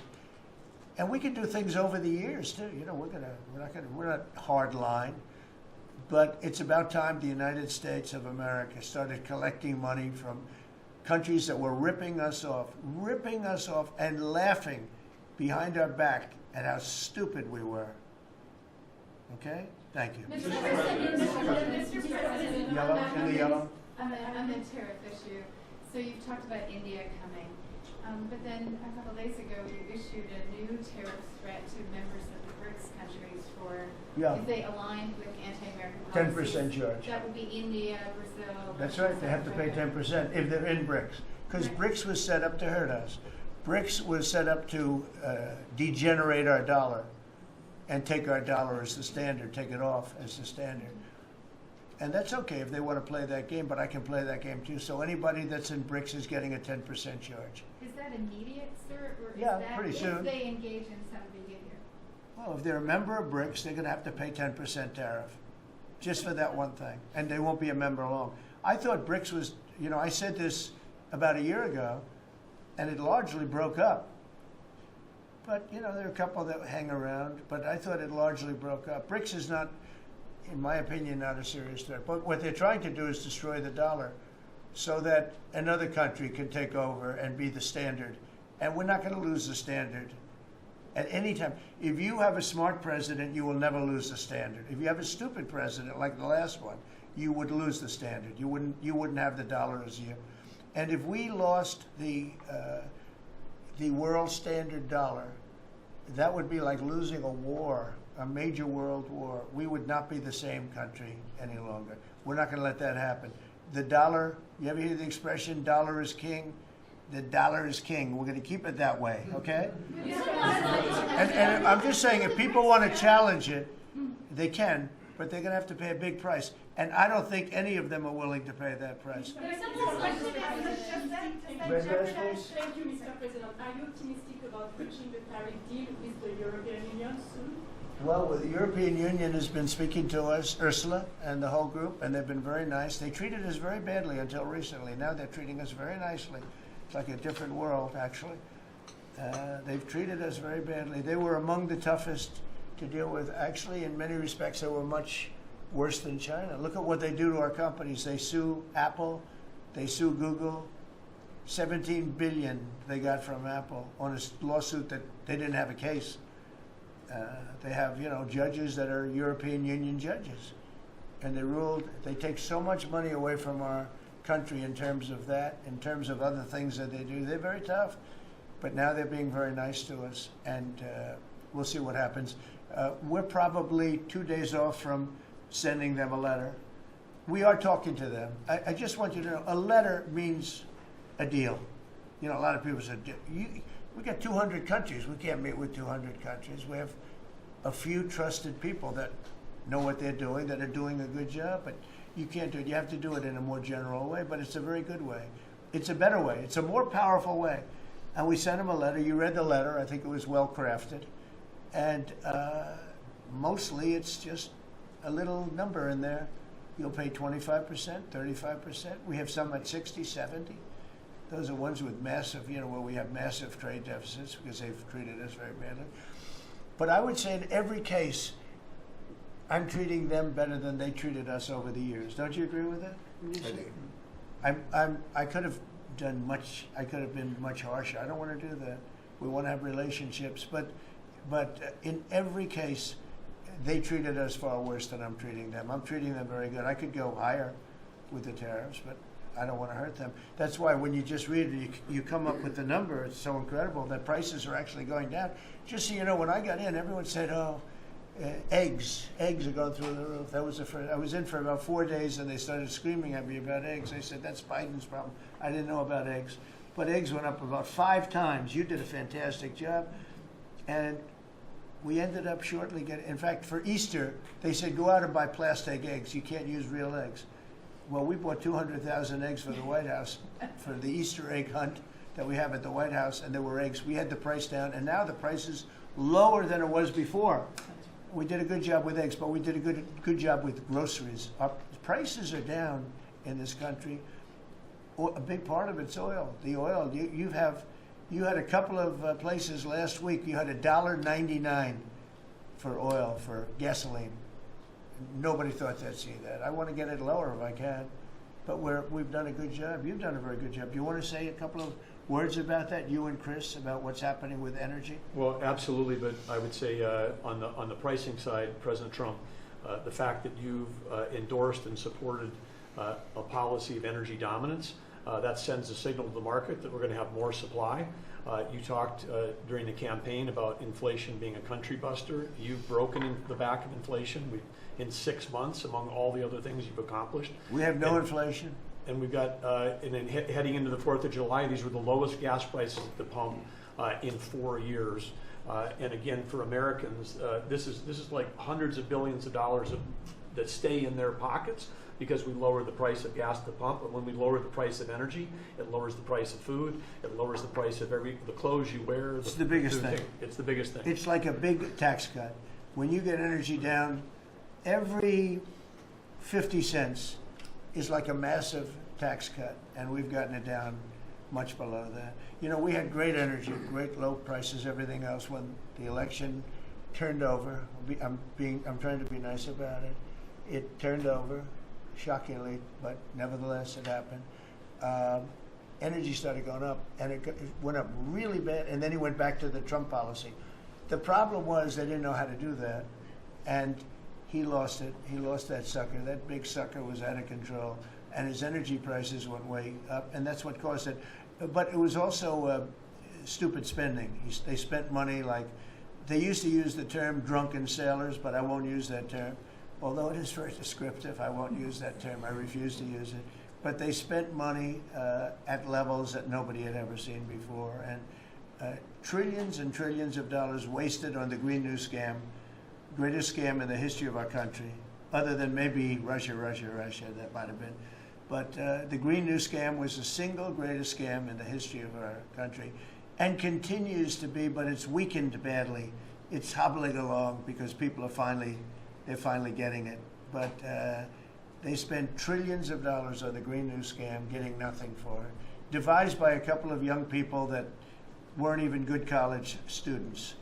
And we can do things over the years too. You know, we're not hard line. But it's about time the United States of America started collecting money from countries that were ripping us off and laughing behind our back at how stupid we were. Okay? Thank you. Mr. President, Yellow, in the yellow. On the tariff issue, so you've talked about India coming, but then a couple days ago you issued a new tariff threat to members of the BRICS countries for if they aligned with anti-American policies. 10% charge. That would be India, Brazil. That's Russia, right. They have to pay South Africa. 10% if they're in BRICS. Because Right. BRICS was set up to hurt us. BRICS was set up to degenerate our dollar and take our dollar as the standard, take it off as the standard. And that's okay if they want to play that game, but I can play that game too. So anybody that's in BRICS is getting a 10% charge. Is that immediate, sir, or is Yeah, that pretty soon. if they engage in some behavior? Well, if they're a member of BRICS, they're going to have to pay 10% tariff just for that one thing. And they won't be a member long. I thought BRICS was, you know, I said this about a year ago, and it largely broke up. But, you know, there are a couple that hang around, but I thought it largely broke up. BRICS is not, in my opinion, not a serious threat. But what they're trying to do is destroy the dollar so that another country can take over and be the standard. And we're not going to lose the standard at any time. If you have a smart president, you will never lose the standard. If you have a stupid president like the last one, you would lose the standard. You wouldn't have the dollar as you. And if we lost the world standard dollar, that would be like losing a war, a major world war. We would not be the same country any longer. We're not going to let that happen. The dollar, you ever hear the expression, dollar is king? The dollar is king. We're going to keep it that way, okay? And I'm just saying, if people want to challenge it, they can, but they're going to have to pay a big price. And I don't think any of them are willing to pay that price. Thank you, Mr. President. Are you optimistic about reaching the tariff deal with the European Union soon? Well, the European Union has been speaking to us, Ursula and the whole group, and they've been very nice. They treated us very badly until recently. Now they're treating us very nicely. It's like a different world, actually. They've treated us very badly. They were among the toughest to deal with. Actually, in many respects, they were much worse than China. Look at what they do to our companies. They sue Apple. They sue Google. $17 billion they got from Apple on a lawsuit that they didn't have a case. They have, you know, judges that are European Union judges. And they ruled, they take so much money away from our country in terms of that, in terms of other things that they do. They're very tough. But now they're being very nice to us, and we'll see what happens. We're probably 2 days off from sending them a letter. We are talking to them. I just want you to know, a letter means a deal. You know, a lot of people said, we got 200 countries. We can't meet with 200 countries. We have a few trusted people that know what they're doing, that are doing a good job, but you can't do it. You have to do it in a more general way, but it's a very good way. It's a better way. It's a more powerful way. And we sent them a letter. You read the letter. I think it was well crafted. And mostly it's just a little number in there. You'll pay 25%, 35%. We have some at 60, 70. Those are ones with massive, you know, where we have massive trade deficits because they've treated us very badly. But I would say in every case, I'm treating them better than they treated us over the years. Don't you agree with that? I do. I could have done much. I could have been much harsher. I don't want to do that. We want to have relationships, but in every case, they treated us far worse than I'm treating them. I'm treating them very good. I could go higher with the tariffs, but I don't want to hurt them. That's why when you just read it, you come up with the number. It's so incredible that prices are actually going down. Just so you know, when I got in, everyone said, "Oh, eggs are going through the roof." That was the first. I was in for about 4 days, and they started screaming at me about eggs. They said, "That's Biden's problem." I didn't know about eggs, but eggs went up about 5 times. You did a fantastic job, and we ended up shortly getting. In fact, for Easter, they said, "Go out and buy plastic eggs. You can't use real eggs." Well, we bought 200,000 eggs for the White House for the Easter egg hunt that we have at the White House, and there were eggs. We had the price down, and now the price is lower than it was before. We did a good job with eggs, but we did a good job with groceries. Our prices are down in this country. A big part of it's oil. The oil, you had a couple of places last week, you had $1.99 for oil, for gasoline. Nobody thought they'd see that. I want to get it lower if I can, but we've done a good job. You've done a very good job. Do you want to say a couple of words about that, you and Chris, about what's happening with energy? Well, absolutely, but I would say on the pricing side, President Trump, the fact that you've endorsed and supported a policy of energy dominance, that sends a signal to the market that we're going to have more supply. You talked during the campaign about inflation being a country buster. You've broken in the back of inflation. In 6 months, among all the other things you've accomplished. We have no inflation. And we've got, and then heading into the 4th of July, these were the lowest gas prices at the pump in 4 years. And again, for Americans, this is like hundreds of billions of dollars that stay in their pockets because we lower the price of gas at the pump. And when we lower the price of energy, it lowers the price of food. It lowers the price of the clothes you wear. It's the biggest thing. It's the biggest thing. It's like a big tax cut. When you get energy down, every 50 cents is like a massive tax cut, and we've gotten it down much below that. You know, we had great energy, great low prices, everything else. When the election turned over, I'm trying to be nice about it. It turned over, shockingly, but nevertheless it happened. Energy started going up, and it went up really bad, and then he went back to the Trump policy. The problem was they didn't know how to do that, and he lost it. He lost that sucker. That big sucker was out of control, and his energy prices went way up, and that's what caused it. But it was also stupid spending. They spent money like, they used to use the term drunken sailors, but I won't use that term. Although it is very descriptive, I won't use that term. I refuse to use it. But they spent money at levels that nobody had ever seen before, and trillions and trillions of dollars wasted on the Green New Scam. Greatest scam in the history of our country, other than maybe Russia, that might have been. But the Green New Scam was the single greatest scam in the history of our country, and continues to be, but it's weakened badly. It's hobbling along because people are finally getting it. But they spent trillions of dollars on the Green New Scam, getting nothing for it. Devised by a couple of young people that weren't even good college students,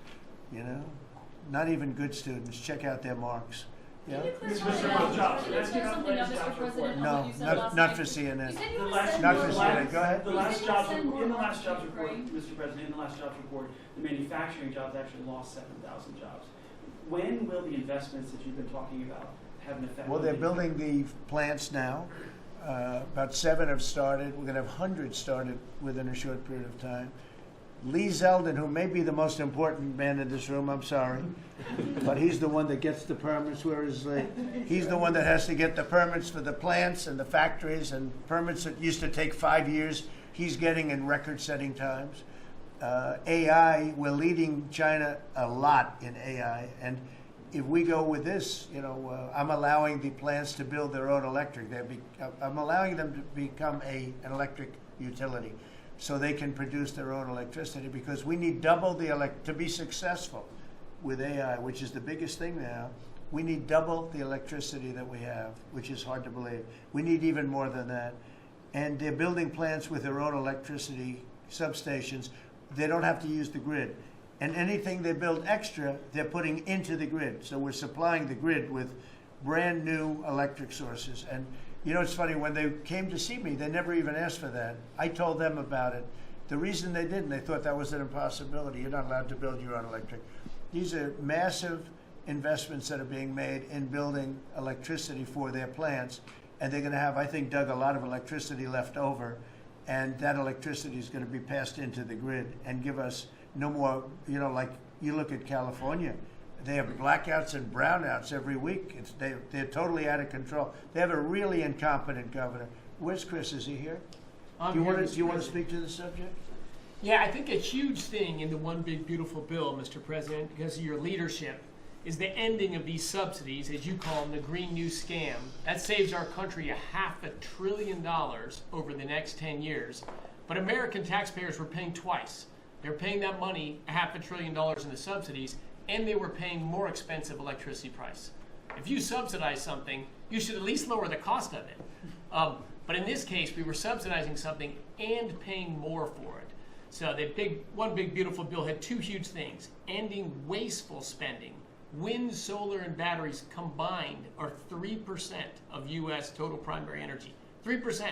you know? Not even good students. Check out their marks. Yeah? No, not for CNN. Not for CNN. Go ahead. In the last jobs report, Mr. President, in the last jobs report, the manufacturing jobs actually lost 7,000 jobs. When will the investments that you've been talking about have an effect? Well, they're building the plants now. About 7 have started. We're going to have hundreds started within a short period of time. Lee Zeldin, who may be the most important man in this room, I'm sorry, but he's the one that gets the permits. Where is Lee? He's the one that has to get the permits for the plants and the factories, and permits that used to take 5 years, he's getting in record-setting times. AI, we're leading China a lot in AI, and if we go with this, you know, I'm allowing the plants to build their own electric. I'm allowing them to become an electric utility, so they can produce their own electricity, because we need double to be successful with AI, which is the biggest thing now. We need double the electricity that we have, which is hard to believe. We need even more than that. And they're building plants with their own electricity substations. They don't have to use the grid. And anything they build extra, they're putting into the grid. So we're supplying the grid with brand new electric sources. And you know, it's funny, when they came to see me, they never even asked for that. I told them about it. The reason they didn't, they thought that was an impossibility. You're not allowed to build your own electric. These are massive investments that are being made in building electricity for their plants. And they're going to have, I think, Doug, a lot of electricity left over. And that electricity is going to be passed into the grid and give us no more, you know, like you look at California. They have blackouts and brownouts every week. They're totally out of control. They have a really incompetent governor. Where's Chris? Is he here? Do you want to speak to the subject? Yeah, I think a huge thing in the One Big Beautiful Bill, Mr. President, because of your leadership, is the ending of these subsidies, as you call them, the Green New Scam. That saves our country $500 billion over the next 10 years. But American taxpayers were paying twice. They're paying that money, $500 billion in the subsidies, and they were paying more expensive electricity price. If you subsidize something, you should at least lower the cost of it. But in this case, we were subsidizing something and paying more for it. So the one big beautiful bill had two huge things: ending wasteful spending. Wind, solar, and batteries combined are 3% of U.S. total primary energy. 3%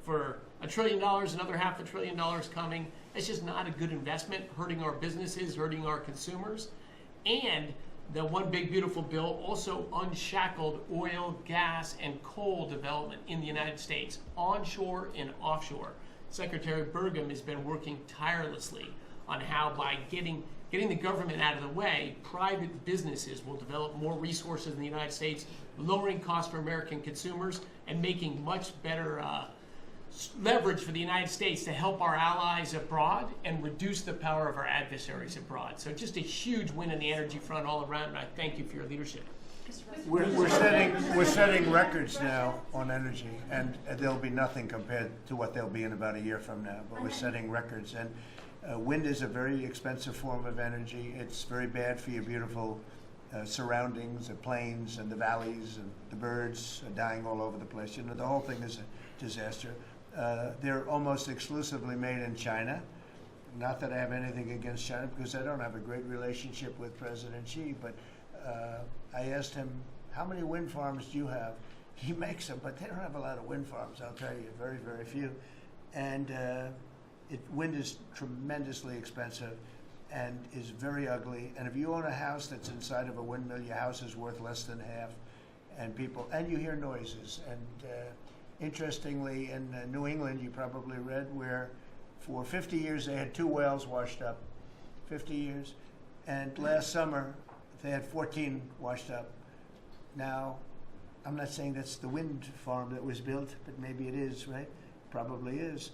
for $1 trillion, another $500 billion coming. It's just not a good investment, hurting our businesses, hurting our consumers. And the one big beautiful bill also unshackled oil, gas, and coal development in the United States, onshore and offshore. Secretary Burgum has been working tirelessly on how, by getting the government out of the way, private businesses will develop more resources in the United States, lowering costs for American consumers and making much better leverage for the United States to help our allies abroad and reduce the power of our adversaries abroad. So just a huge win on the energy front all around, and I thank you for your leadership. We're setting records now on energy, and there'll be nothing compared to what they'll be in about a year from now, but we're setting records. And wind is a very expensive form of energy. It's very bad for your beautiful surroundings, the plains and the valleys, and the birds are dying all over the place. You know, the whole thing is a disaster. They're almost exclusively made in China. Not that I have anything against China, because I don't have a great relationship with President Xi, but I asked him, how many wind farms do you have? He makes them, but they don't have a lot of wind farms, I'll tell you, very, very few. And wind is tremendously expensive and is very ugly. And if you own a house that's inside of a windmill, your house is worth less than half. And you hear noises. And interestingly, in New England, you probably read, where for 50 years they had 2 wells washed up, 50 years. And last summer, they had 14 washed up. Now, I'm not saying that's the wind farm that was built, but maybe it is, right? Probably is.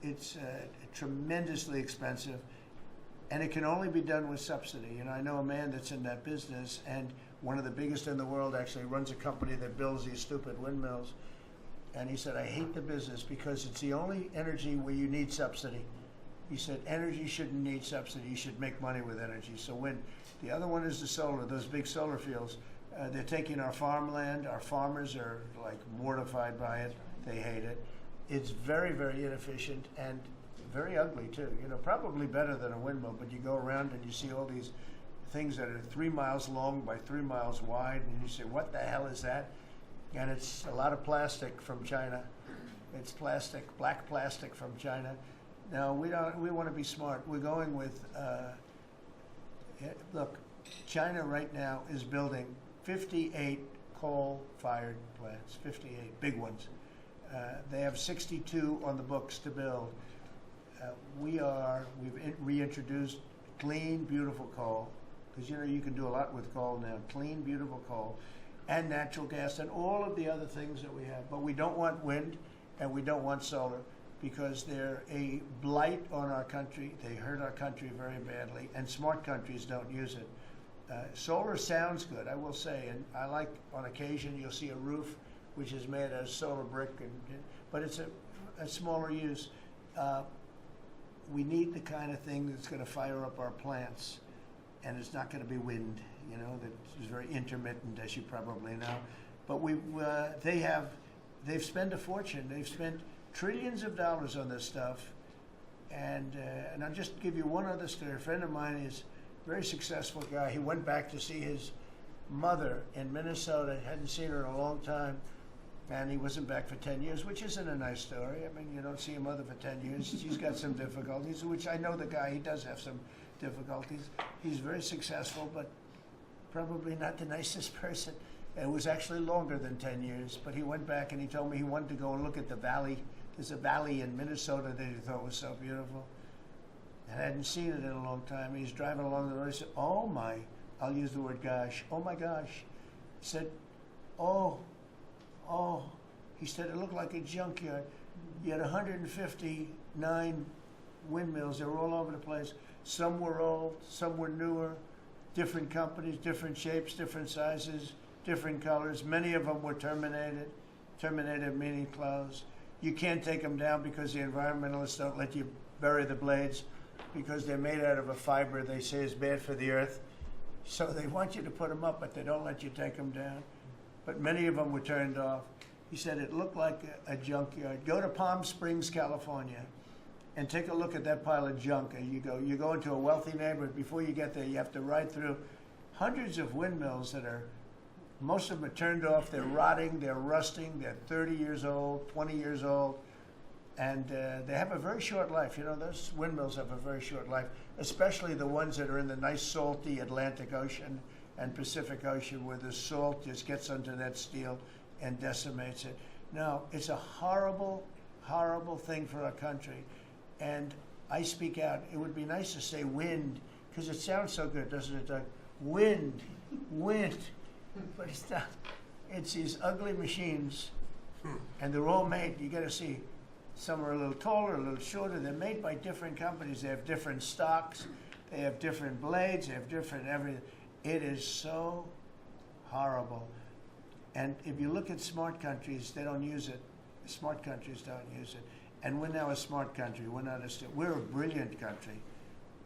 It's tremendously expensive, and it can only be done with subsidy. You know, I know a man that's in that business, and one of the biggest in the world actually runs a company that builds these stupid windmills. And he said, I hate the business because it's the only energy where you need subsidy. He said, energy shouldn't need subsidy. You should make money with energy. So wind. The other one is the solar, those big solar fields. They're taking our farmland. Our farmers are like mortified by it. They hate it. It's very, very inefficient and very ugly too. You know, probably better than a windmill, but you go around and you see all these things that are 3 miles long by 3 miles wide, and you say, what the hell is that? And it's a lot of plastic from China. It's plastic, black plastic from China. No, we want to be smart. We're going with, look, China right now is building 58 coal-fired plants, 58 big ones. They have 62 on the books to build. We've reintroduced clean, beautiful coal, because you know you can do a lot with coal now. Clean, beautiful coal, and natural gas, and all of the other things that we have. But we don't want wind, and we don't want solar, because they're a blight on our country. They hurt our country very badly, and smart countries don't use it. Solar sounds good, I will say, and I like, on occasion, you'll see a roof which is made out of solar brick, but it's a smaller use. We need the kind of thing that's going to fire up our plants, and it's not going to be wind, you know, that is very intermittent, as you probably know. But they've spent a fortune. They've spent trillions of dollars on this stuff, and I'll just give you one other story. A friend of mine is a very successful guy. He went back to see his mother in Minnesota. Hadn't seen her in a long time, and he wasn't back for 10 years, which isn't a nice story. I mean, you don't see your mother for 10 years. She's got some difficulties, which I know the guy. He does have some difficulties. He's very successful, but probably not the nicest person. It was actually longer than 10 years, but he went back and he told me he wanted to go and look at the valley. There's a valley in Minnesota that he thought was so beautiful. And I hadn't seen it in a long time. He's driving along the road. He said, oh my, I'll use the word gosh, oh my gosh. He said, oh. He said, it looked like a junkyard. You had 159 windmills. They were all over the place. Some were old, some were newer. different companies, different shapes, different sizes, different colors. Many of them were terminated. Terminated meaning closed. You can't take them down because the environmentalists don't let you bury the blades because they're made out of a fiber they say is bad for the earth. So they want you to put them up, but they don't let you take them down. But many of them were turned off. He said it looked like a junkyard. Go to Palm Springs, California, and take a look at that pile of junk. And you go into a wealthy neighborhood. Before you get there, you have to ride through hundreds of windmills that are, most of them are turned off. They're rotting, they're rusting, they're 30 years old, 20 years old, and they have a very short life. You know, those windmills have a very short life, especially the ones that are in the nice salty Atlantic Ocean and Pacific Ocean where the salt just gets under that steel and decimates it. No, it's a horrible, horrible thing for our country. And I speak out. It would be nice to say wind, because it sounds so good, doesn't it, Doug? Wind, wind. But it's not. It's these ugly machines, and they're all made, you got to see, some are a little taller, a little shorter. They're made by different companies. They have different stocks. They have different blades. They have different everything. It is so horrible. And if you look at smart countries, they don't use it. Smart countries don't use it. And we're now a smart country. We're a brilliant country.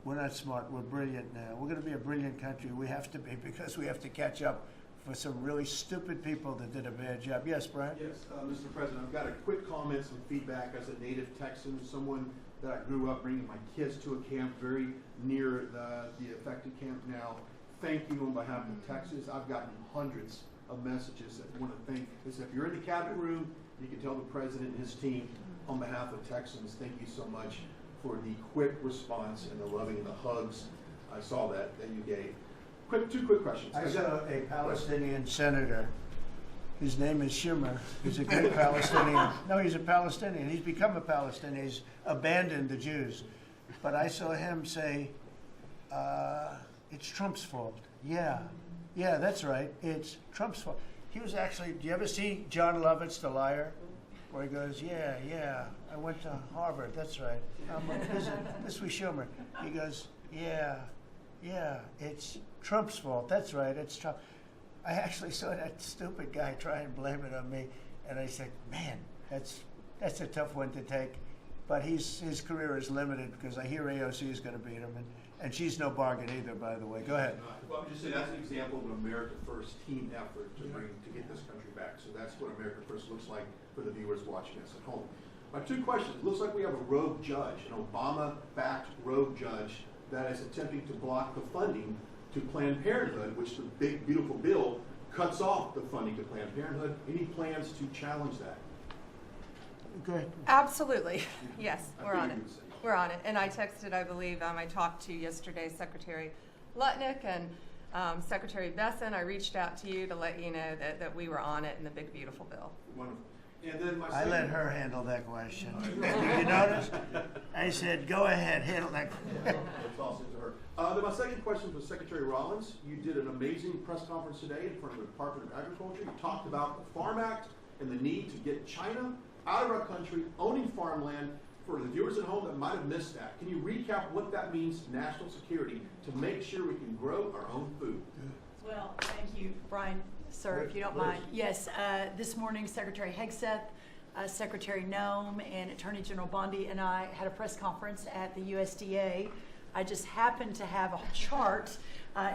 We're not smart. We're brilliant now. We're going to be a brilliant country. We have to be, because we have to catch up for some really stupid people that did a bad job. Yes, Brian? Yes, Mr. President, I've got a quick comment, some feedback as a native Texan, someone that I grew up bringing my kids to a camp very near the affected camp now. Thank you on behalf of Texas. I've gotten hundreds of messages that want to thank. If you're in the cabinet room, you can tell the president and his team on behalf of Texans, thank you so much for the quick response and the loving and the hugs. I saw that you gave. Two quick questions. I saw a Palestinian senator. His name is Schumer. He's a great Palestinian. No, he's a Palestinian. He's become a Palestinian. He's abandoned the Jews. But I saw him say, it's Trump's fault. Yeah, that's right. It's Trump's fault. He was actually, do you ever see John Lovett's The Liar? Where he goes, yeah, I went to Harvard. That's right. This was Schumer. He goes, yeah, it's Trump's fault. That's right, it's Trump. I actually saw that stupid guy try and blame it on me, and I said, man, that's a tough one to take. But his career is limited because I hear AOC is going to beat him, and she's no bargain either, by the way. Go ahead. Well, I'm just saying that's an example of an America First team effort to get this country back. So that's what America First looks like for the viewers watching us at home. My two questions. It looks like we have a rogue judge, an Obama-backed rogue judge that is attempting to block the funding to Planned Parenthood, which the big, beautiful bill cuts off the funding to Planned Parenthood. Any plans to challenge that? Okay. Absolutely. Yes, we're on it. We're on it. And I texted, I believe, I talked to yesterday Secretary Lutnick and Secretary Besson. I reached out to you to let you know that we were on it in the big, beautiful bill. Wonderful. And then I let her handle that question. Did you notice? I said, go ahead, handle that question. We'll toss it to her. Then my second question was Secretary Rollins. You did an amazing press conference today in front of the Department of Agriculture. You talked about the Farm Act and the need to get China out of our country, owning farmland. For the viewers at home that might have missed that, can you recap what that means to national security to make sure we can grow our own food? Well, thank you, Brian. Sir, if you don't mind. Yes, this morning Secretary Hegseth, Secretary Noem, and Attorney General Bondi and I had a press conference at the USDA. I just happened to have a chart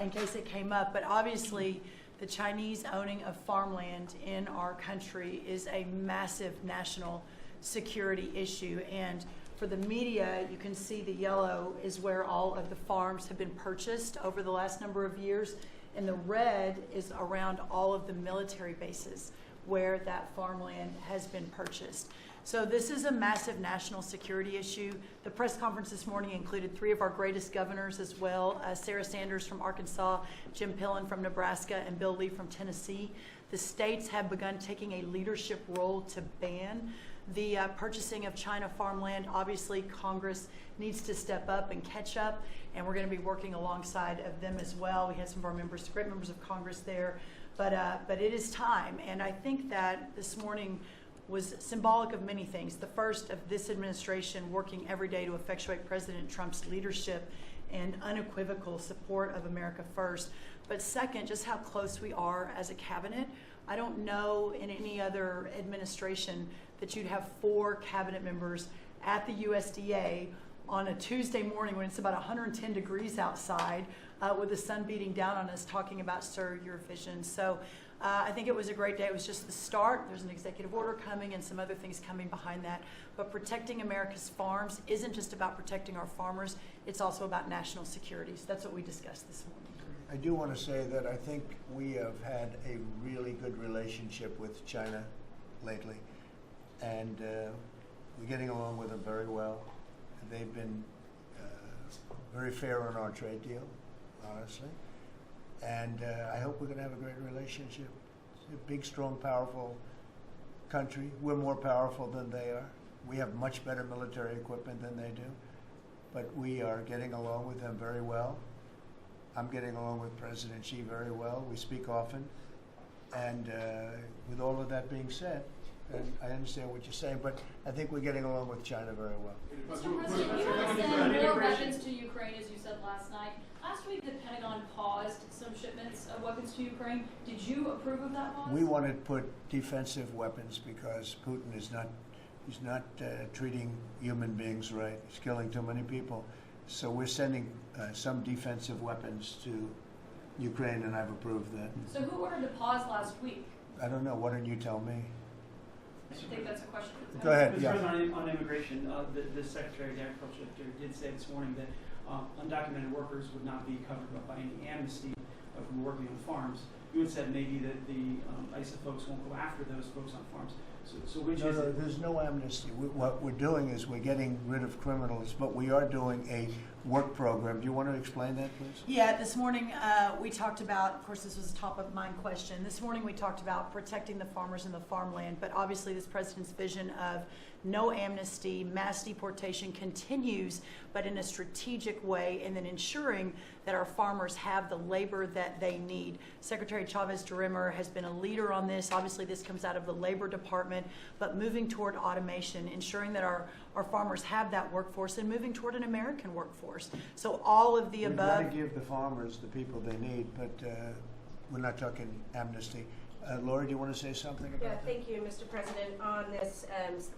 in case it came up, but obviously the Chinese owning of farmland in our country is a massive national security issue. And for the media, you can see the yellow is where all of the farms have been purchased over the last number of years. And the red is around all of the military bases where that farmland has been purchased. So this is a massive national security issue. The press conference this morning included 3 of our greatest governors as well, Sarah Sanders from Arkansas, Jim Pillen from Nebraska, and Bill Lee from Tennessee. The states have begun taking a leadership role to ban the purchasing of China farmland. Obviously, Congress needs to step up and catch up, and we're going to be working alongside of them as well. We had some of our members, great members of Congress there, but it is time. And I think that this morning was symbolic of many things. The first of this administration working every day to effectuate President Trump's leadership and unequivocal support of America First. But second, just how close we are as a cabinet. I don't know in any other administration that you'd have 4 cabinet members at the USDA on a Tuesday morning when it's about 110 degrees outside with the sun beating down on us talking about, sir, your vision. So I think it was a great day. It was just the start. There's an executive order coming and some other things coming behind that. But protecting America's farms isn't just about protecting our farmers. It's also about national security. So that's what we discussed this morning. I do want to say that I think we have had a really good relationship with China lately, and we're getting along with them very well. They've been very fair on our trade deal, honestly, and I hope we're going to have a great relationship. It's a big, strong, powerful country. We're more powerful than they are. We have much better military equipment than they do, but we are getting along with them very well. I'm getting along with President Xi very well. We speak often. And with all of that being said, and I understand what you're saying, but I think we're getting along with China very well. Mr. President, you have sent more weapons to Ukraine, as you said last night. Last week, the Pentagon paused some shipments of weapons to Ukraine. Did you approve of that pause? We wanted to put defensive weapons because Putin is not, he's not treating human beings right. He's killing too many people. So we're sending some defensive weapons to Ukraine, and I've approved that. So who ordered the pause last week? I don't know. Why don't you tell me? I think that's a question. Go ahead. Mr. Yeah. President, on immigration, the Secretary of Agriculture did say this morning that undocumented workers would not be covered by any amnesty from working on farms. You had said maybe that the ISA folks won't go after those folks on farms. So which is it? There's no amnesty. What we're doing is we're getting rid of criminals, but we are doing a work program. Do you want to explain that, please? Yeah, this morning we talked about, of course, this was a top of mind question. This morning we talked about protecting the farmers and the farmland, but obviously this president's vision of no amnesty, mass deportation continues, but in a strategic way, and then ensuring that our farmers have the labor that they need. Secretary Chavez-DeRimmer has been a leader on this. Obviously, this comes out of the Labor Department, but moving toward automation, ensuring that our farmers have that workforce, and moving toward an American workforce. So all of the above. We've got to give the farmers the people they need, but we're not talking amnesty. Laura, do you want to say something about that? Thank you, Mr. President. On this,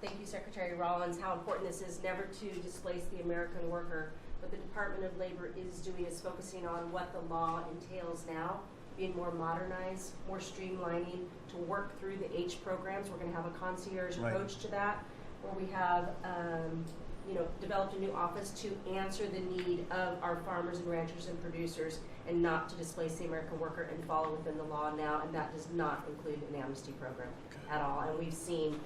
thank you, Secretary Rollins, how important this is never to displace the American worker. What the Department of Labor is doing is focusing on what the law entails now, being more modernized, more streamlining, to work through the H programs. We're going to have a concierge approach to that, where we have developed a new office to answer the need of our farmers and ranchers and producers, and not to displace the American worker, and follow within the law now, and that does not include an amnesty program at all. And we've seen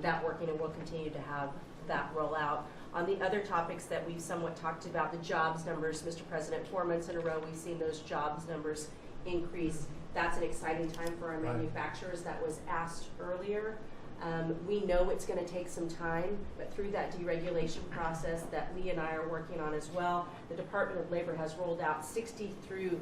that working, and we'll continue to have that roll out. On the other topics that we've somewhat talked about, the jobs numbers, Mr. President, 4 months in a row we've seen those jobs numbers increase. That's an exciting time for our manufacturers. That was asked earlier. We know it's going to take some time, but through that deregulation process that Lee and I are working on as well, the Department of Labor has rolled out 63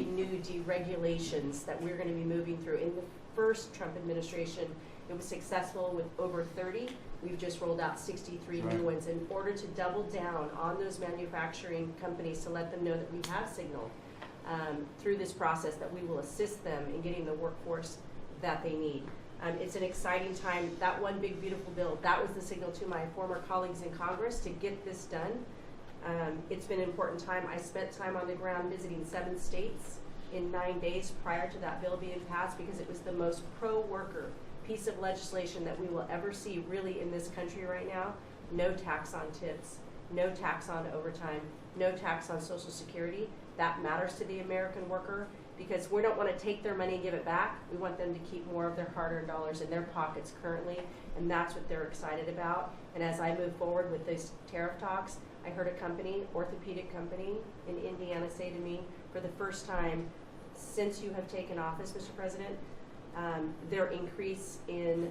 new deregulations that we're going to be moving through. In the first Trump administration, it was successful with over 30. We've just rolled out 63 new ones in order to double down on those manufacturing companies, to let them know that we have signaled through this process that we will assist them in getting the workforce that they need. It's an exciting time. That one big beautiful bill, that was the signal to my former colleagues in Congress to get this done. It's been an important time. I spent time on the ground visiting 7 states in 9 days prior to that bill being passed, because it was the most pro-worker piece of legislation that we will ever see really in this country right now. No tax on tips, no tax on overtime, no tax on Social Security. That matters to the American worker, because we don't want to take their money and give it back. We want them to keep more of their hard-earned dollars in their pockets currently, and that's what they're excited about. And as I move forward with these tariff talks, I heard a company, orthopedic company in Indiana, say to me, for the first time since you have taken office, Mr. President, their increase in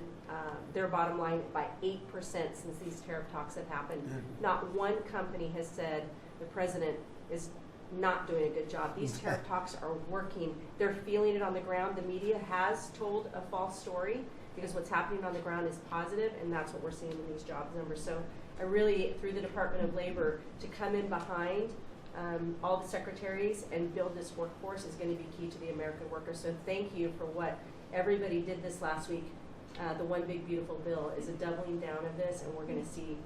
their bottom line by 8% since these tariff talks have happened. Not one company has said the president is not doing a good job. These tariff talks are working. They're feeling it on the ground. The media has told a false story, because what's happening on the ground is positive, and that's what we're seeing in these jobs numbers. So I really, through the Department of Labor, to come in behind all the secretaries and build this workforce is going to be key to the American worker. So thank you for what everybody did this last week. The One Big Beautiful Bill is a doubling down of this, and we're going to see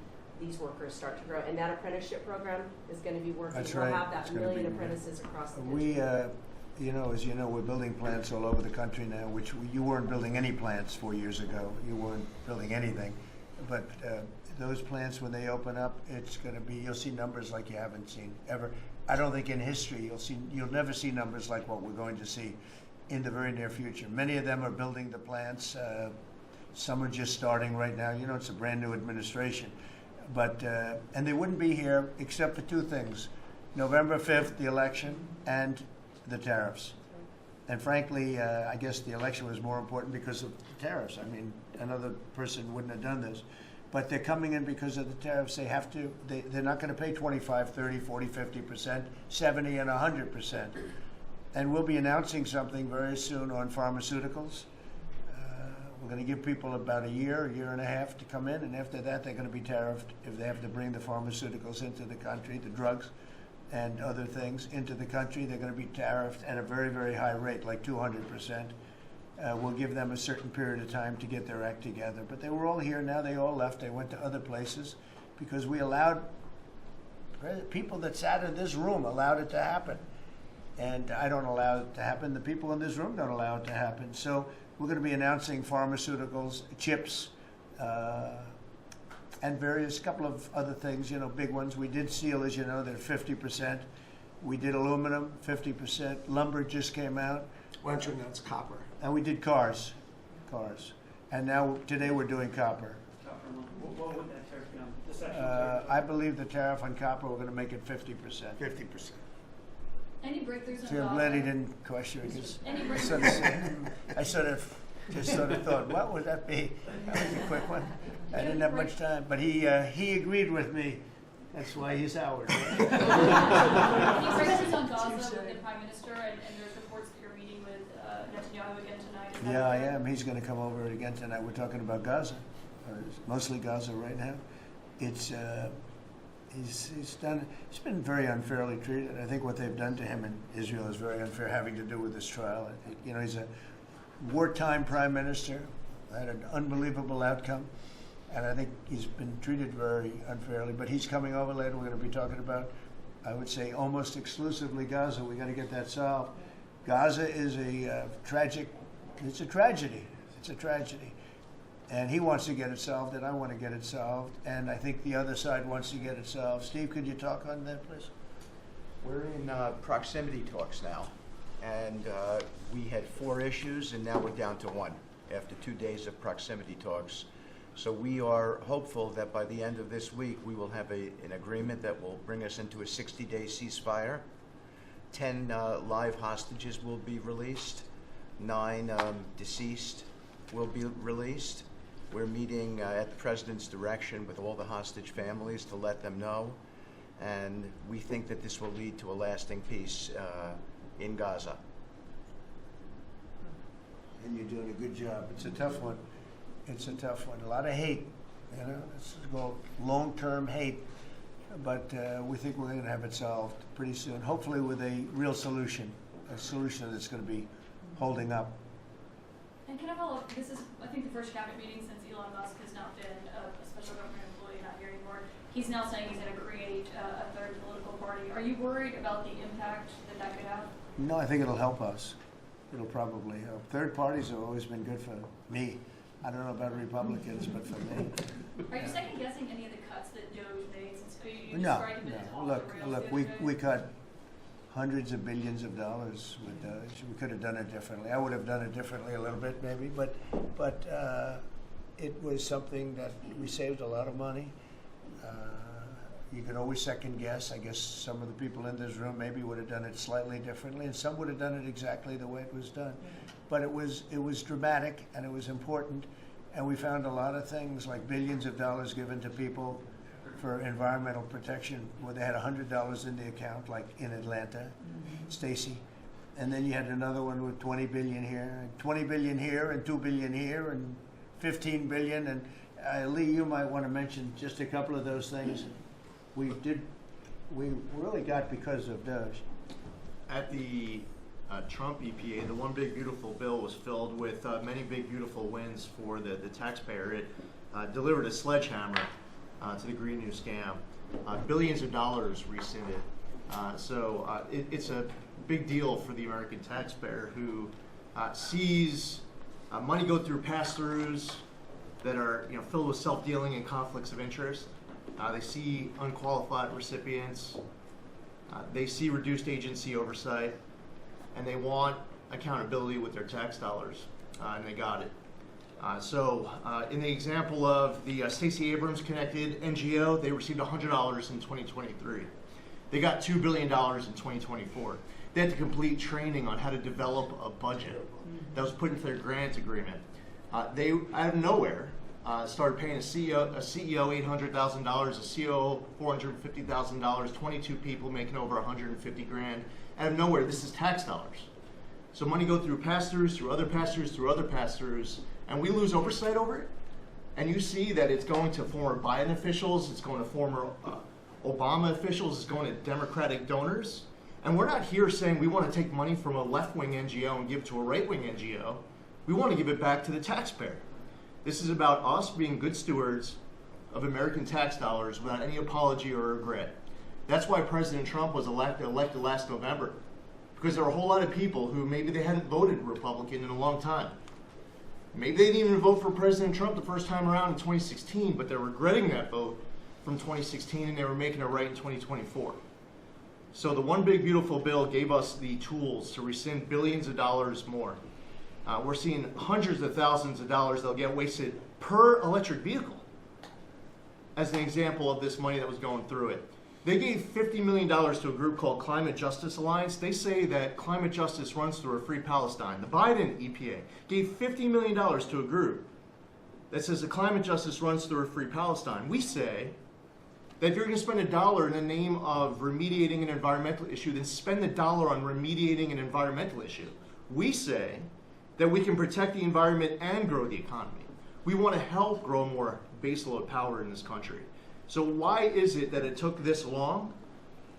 these workers start to grow. And that apprenticeship program is going to be working. That's we'll right. have that It's gonna million be, apprentices across the country. We, as you know, we're building plants all over the country now, which you weren't building any plants 4 years ago. You weren't building anything. But those plants, when they open up, it's going to be, you'll see numbers like you haven't seen ever. I don't think in history you'll never see numbers like what we're going to see in the very near future. Many of them are building the plants. Some are just starting right now. You know, it's a brand new administration. But, and they wouldn't be here except for two things: November 5th, the election, and the tariffs. And frankly, I guess the election was more important because of the tariffs. I mean, another person wouldn't have done this. But they're coming in because of the tariffs. They have to, they're not going to pay 25, 30, 40, 50%, 70, and 100%. And we'll be announcing something very soon on pharmaceuticals. We're going to give people about a year and a half to come in, and after that they're going to be tariffed if they have to bring the pharmaceuticals into the country, the drugs and other things into the country. They're going to be tariffed at a very, very high rate, like 200%. We'll give them a certain period of time to get their act together. But they were all here. Now they all left. They went to other places because we allowed, people that sat in this room allowed it to happen. And I don't allow it to happen. The people in this room don't allow it to happen. So we're going to be announcing pharmaceuticals, chips, and various couple of other things, you know, big ones. We did steel, as you know, they're 50%. We did aluminum, 50%. Lumber just came out. Why don't you announce copper? And we did cars. And now, today we're doing copper. What would that tariff be on? The section tariff? I believe the tariff on copper, we're going to make it 50%. 50%. Any breakthroughs on See, I'm Gaza? glad he didn't question it, because Any I sort of just thought, what would that be? That was a quick one. I didn't have much time, but he agreed with me. That's why he's Howard. Any breakthroughs on Gaza with the Prime Minister, and there's reports that you're meeting with Netanyahu again tonight? Is that Yeah, I correct? am. He's going to come over again tonight. We're talking about Gaza, mostly Gaza right now. It's he's been very unfairly treated. I think what they've done to him in Israel is very unfair, having to do with this trial. I think, you know, he's a wartime prime minister, had an unbelievable outcome, and I think he's been treated very unfairly. But he's coming over later. We're going to be talking about, I would say, almost exclusively Gaza. We got to get that solved. Gaza is a tragic. It's a tragedy. It's a tragedy. And he wants to get it solved, and I want to get it solved, and I think the other side wants to get it solved. Steve, could you talk on that, please? We're in proximity talks now, and we had 4 issues, and now we're down to 1 after 2 days of proximity talks. So we are hopeful that by the end of this week, we will have an agreement that will bring us into a 60-day ceasefire. 10 live hostages will be released. 9 deceased will be released. We're meeting at the President's direction with all the hostage families to let them know, and we think that this will lead to a lasting peace in Gaza. And you're doing a good job. It's a tough one. It's a tough one. A lot of hate, you know. It's called long-term hate, but we think we're going to have it solved pretty soon, hopefully with a real solution, a solution that's going to be holding up. And can I follow up? This is, I think, the first cabinet meeting since Elon Musk has not been a special government employee, not here anymore. He's now saying he's going to create a third political party. Are you worried about the impact that that could have? No, I think it'll help us. It'll probably help. Third parties have always been good for me. I don't know about Republicans, but for me. Are you second guessing any of the cuts that DOJ made? Since you No, described him as no. Look, we cut hundreds of billions of dollars with DOJ. We could have done it differently. I would have done it differently a little bit, maybe, but it was something that we saved a lot of money. You can always second guess. I guess some of the people in this room maybe would have done it slightly differently, and some would have done it exactly the way it was done. But it was dramatic, and it was important, and we found a lot of things like billions of dollars given to people for environmental protection, where they had $100 in the account, like in Atlanta, Stacy. And then you had another one with 20 billion here, and 20 billion here, and 2 billion here, and 15 billion, and Lee, you might want to mention just a couple of those things. We really got because of Doge. At the Trump EPA, the one big beautiful bill was filled with many big beautiful wins for the taxpayer. It delivered a sledgehammer to the Green New scam. Billions of dollars rescinded. So it's a big deal for the American taxpayer who sees money go through pass-throughs that are filled with self-dealing and conflicts of interest. They see unqualified recipients. They see reduced agency oversight, and they want accountability with their tax dollars, and they got it. So in the example of the Stacey Abrams connected NGO, they received $100 in 2023. They got $2 billion in 2024. They had to complete training on how to develop a budget that was put into their grant agreement. They, out of nowhere, started paying a CEO $800,000, a COO $450,000, 22 people making over 150 grand. Out of nowhere, this is tax dollars. So money go through pass-throughs, through other pass-throughs, through other pass-throughs, and we lose oversight over it. And you see that it's going to former Biden officials, it's going to former Obama officials, it's going to Democratic donors. And we're not here saying we want to take money from a left-wing NGO and give it to a right-wing NGO. We want to give it back to the taxpayer. This is about us being good stewards of American tax dollars without any apology or regret. That's why President Trump was elected last November, because there are a whole lot of people who maybe they hadn't voted Republican in a long time. Maybe they didn't even vote for President Trump the first time around in 2016, but they're regretting that vote from 2016 and they were making it right in 2024. So the One Big Beautiful Bill gave us the tools to rescind billions of dollars more. We're seeing hundreds of thousands of dollars that'll get wasted per electric vehicle as an example of this money that was going through it. They gave $50 million to a group called Climate Justice Alliance. They say that climate justice runs through a free Palestine. The Biden EPA gave $50 million to a group that says the climate justice runs through a free Palestine. We say that if you're going to spend $1 in the name of remediating an environmental issue, then spend the dollar on remediating an environmental issue. We say that we can protect the environment and grow the economy. We want to help grow more baseload power in this country. So why is it that it took this long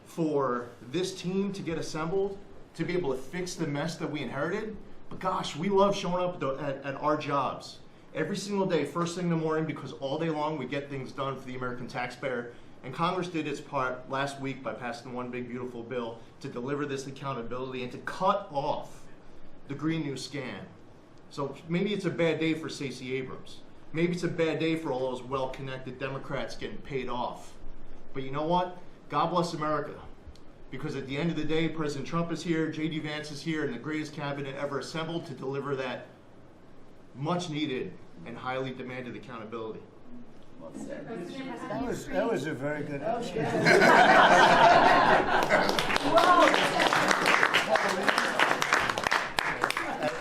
for this team to get assembled, to be able to fix the mess that we inherited? But gosh, we love showing up at our jobs every single day, first thing in the morning, because all day long we get things done for the American taxpayer. And Congress did its part last week by passing One Big Beautiful Bill to deliver this accountability and to cut off the Green New scam. So maybe it's a bad day for Stacey Abrams. Maybe it's a bad day for all those well-connected Democrats getting paid off. But you know what? God bless America. Because at the end of the day, President Trump is here, J.D. Vance is here, and the greatest cabinet ever assembled to deliver that much-needed and highly demanded accountability. That was a very good answer.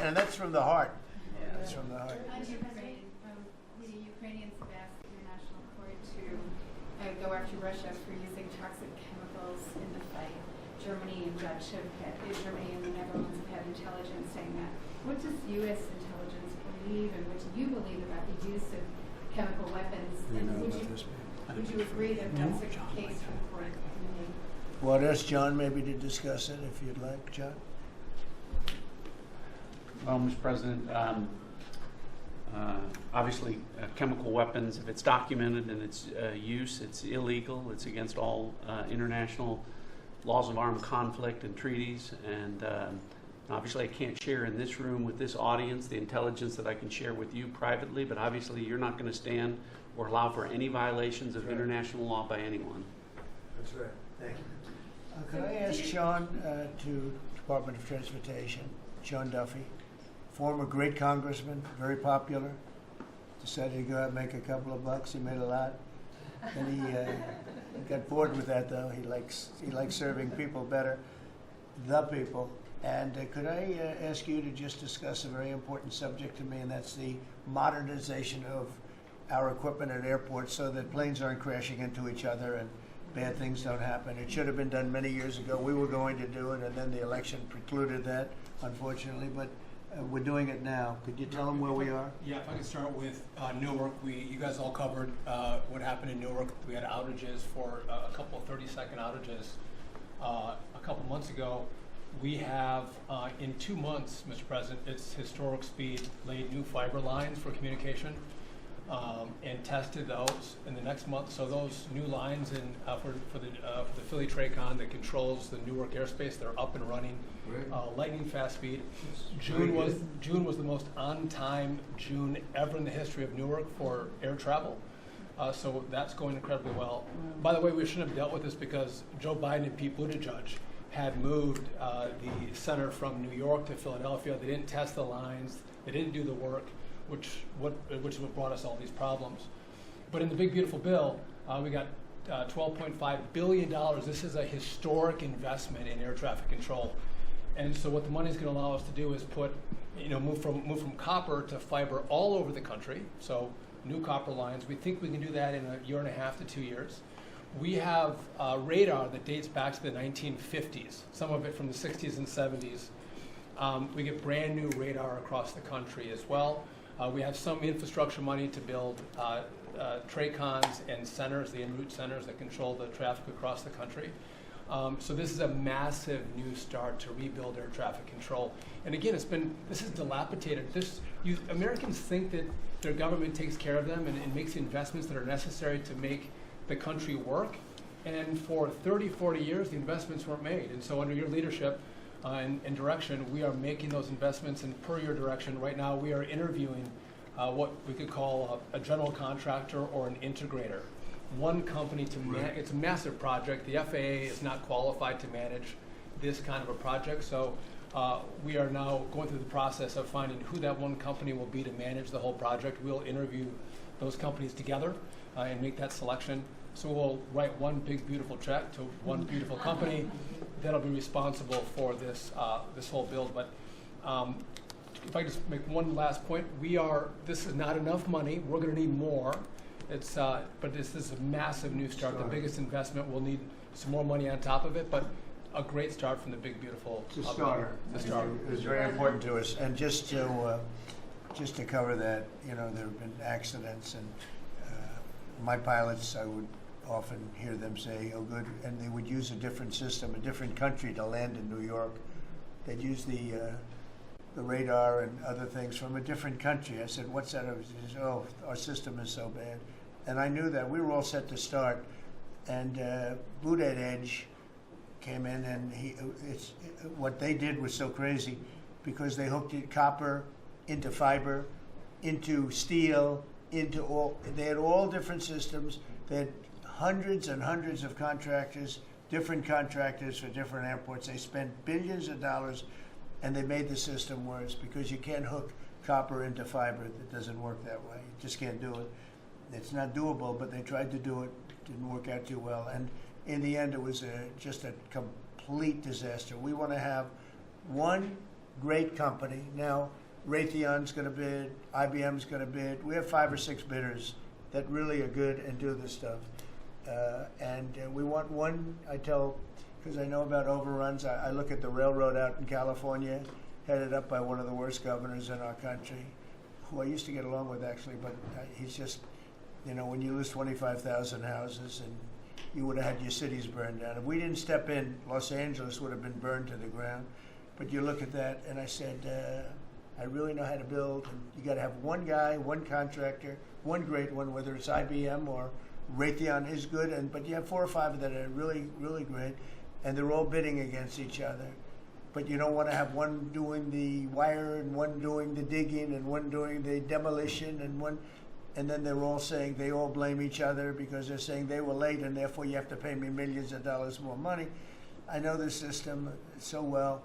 And that's from the heart. That's from the heart. The Ukrainians have asked the International Court to go after Russia for using toxic chemicals in the fight. Germany and the Netherlands have had intelligence saying that. What does U.S. intelligence believe, and what do you believe about the use of chemical weapons? And would you agree that that's a case for the court? Well, I'd ask John maybe to discuss it if you'd like, John. Well, Mr. President, obviously chemical weapons, if it's documented in its use, it's illegal. It's against all international laws of armed conflict and treaties. And obviously I can't share in this room with this audience the intelligence that I can share with you privately, but obviously you're not going to stand or allow for any violations of international law by anyone. That's right. Thank you. Could I ask Sean to Department of Transportation, Sean Duffy, former great congressman, very popular, decided to go out and make a couple of bucks. He made a lot. Then he got bored with that, though. He likes serving people better, the people. And could I ask you to just discuss a very important subject to me, and that's the modernization of our equipment at airports so that planes aren't crashing into each other and bad things don't happen. It should have been done many years ago. We were going to do it, and then the election precluded that, unfortunately. But We're doing it now. Could you tell them where we are? Yeah, if I could start with Newark. You guys all covered what happened in Newark. We had outages for a couple of 30-second outages a couple months ago. We have, in 2 months, Mr. President, it's historic speed, laid new fiber lines for communication and tested those in the next month. So those new lines for the Philly Tracon that controls the Newark airspace, they're up and running. Lightning fast speed. June was the most on-time June ever in the history of Newark for air travel. So that's going incredibly well. By the way, we shouldn't have dealt with this because Joe Biden and Pete Buttigieg had moved the center from New York to Philadelphia. They didn't test the lines. They didn't do the work, which is what brought us all these problems. But in the big beautiful bill, we got $12.5 billion. This is a historic investment in air traffic control. And so what the money is going to allow us to do is move from copper to fiber all over the country. So new copper lines. We think we can do that in 1.5 to 2 years. We have radar that dates back to the 1950s, some of it from the 60s and 70s. We get brand new radar across the country as well. We have some infrastructure money to build TRACONs and centers, the en route centers that control the traffic across the country. So this is a massive new start to rebuild air traffic control. And again, this is dilapidated. Americans think that their government takes care of them and makes the investments that are necessary to make the country work. And for 30, 40 years, the investments weren't made. And so under your leadership and direction, we are making those investments. And per your direction, right now we are interviewing what we could call a general contractor or an integrator. One company to manage. It's a massive project. The FAA is not qualified to manage this kind of a project. So we are now going through the process of finding who that one company will be to manage the whole project. We'll interview those companies together and make that selection. So we'll write one big beautiful check to one beautiful company that'll be responsible for this whole build. But if I just make one last point, this is not enough money. We're going to need more. But this is a massive new start. The biggest investment. We'll need some more money on top of it, but a great start from the big beautiful. It's a starter. The starter. It's very important to us. And just to cover that, there have been accidents, and my pilots, I would often hear them say, "Oh, good," and they would use a different system, a different country to land in New York. They'd use the radar and other things from a different country. I said, "What's that?" He said, "Oh, our system is so bad." And I knew that. We were all set to start, and Buttigieg came in, and what they did was so crazy because they hooked copper into fiber, into steel, they had all different systems. They had hundreds and hundreds of contractors, different contractors for different airports. They spent billions of dollars, and they made the system worse because you can't hook copper into fiber. It doesn't work that way. You just can't do it. It's not doable, but they tried to do it. Didn't work out too well. And in the end, it was just a complete disaster. We want to have one great company. Now, Raytheon's going to bid, IBM's going to bid. We have 5 or 6 bidders that really are good and do this stuff. And we want one, because I know about overruns. I look at the railroad out in California, headed up by one of the worst governors in our country, who I used to get along with actually, but he's just, when you lose 25,000 houses and you would have had your cities burned down. If we didn't step in, Los Angeles would have been burned to the ground. But you look at that, and I said, I really know how to build. And you got to have one guy, one contractor, one great one, whether it's IBM or Raytheon is good, but you have 4 or 5 that are really, really great, and they're all bidding against each other. But you don't want to have one doing the wire and one doing the digging and one doing the demolition and then they're all saying they all blame each other because they're saying they were late and therefore you have to pay me millions of dollars more money. I know the system so well,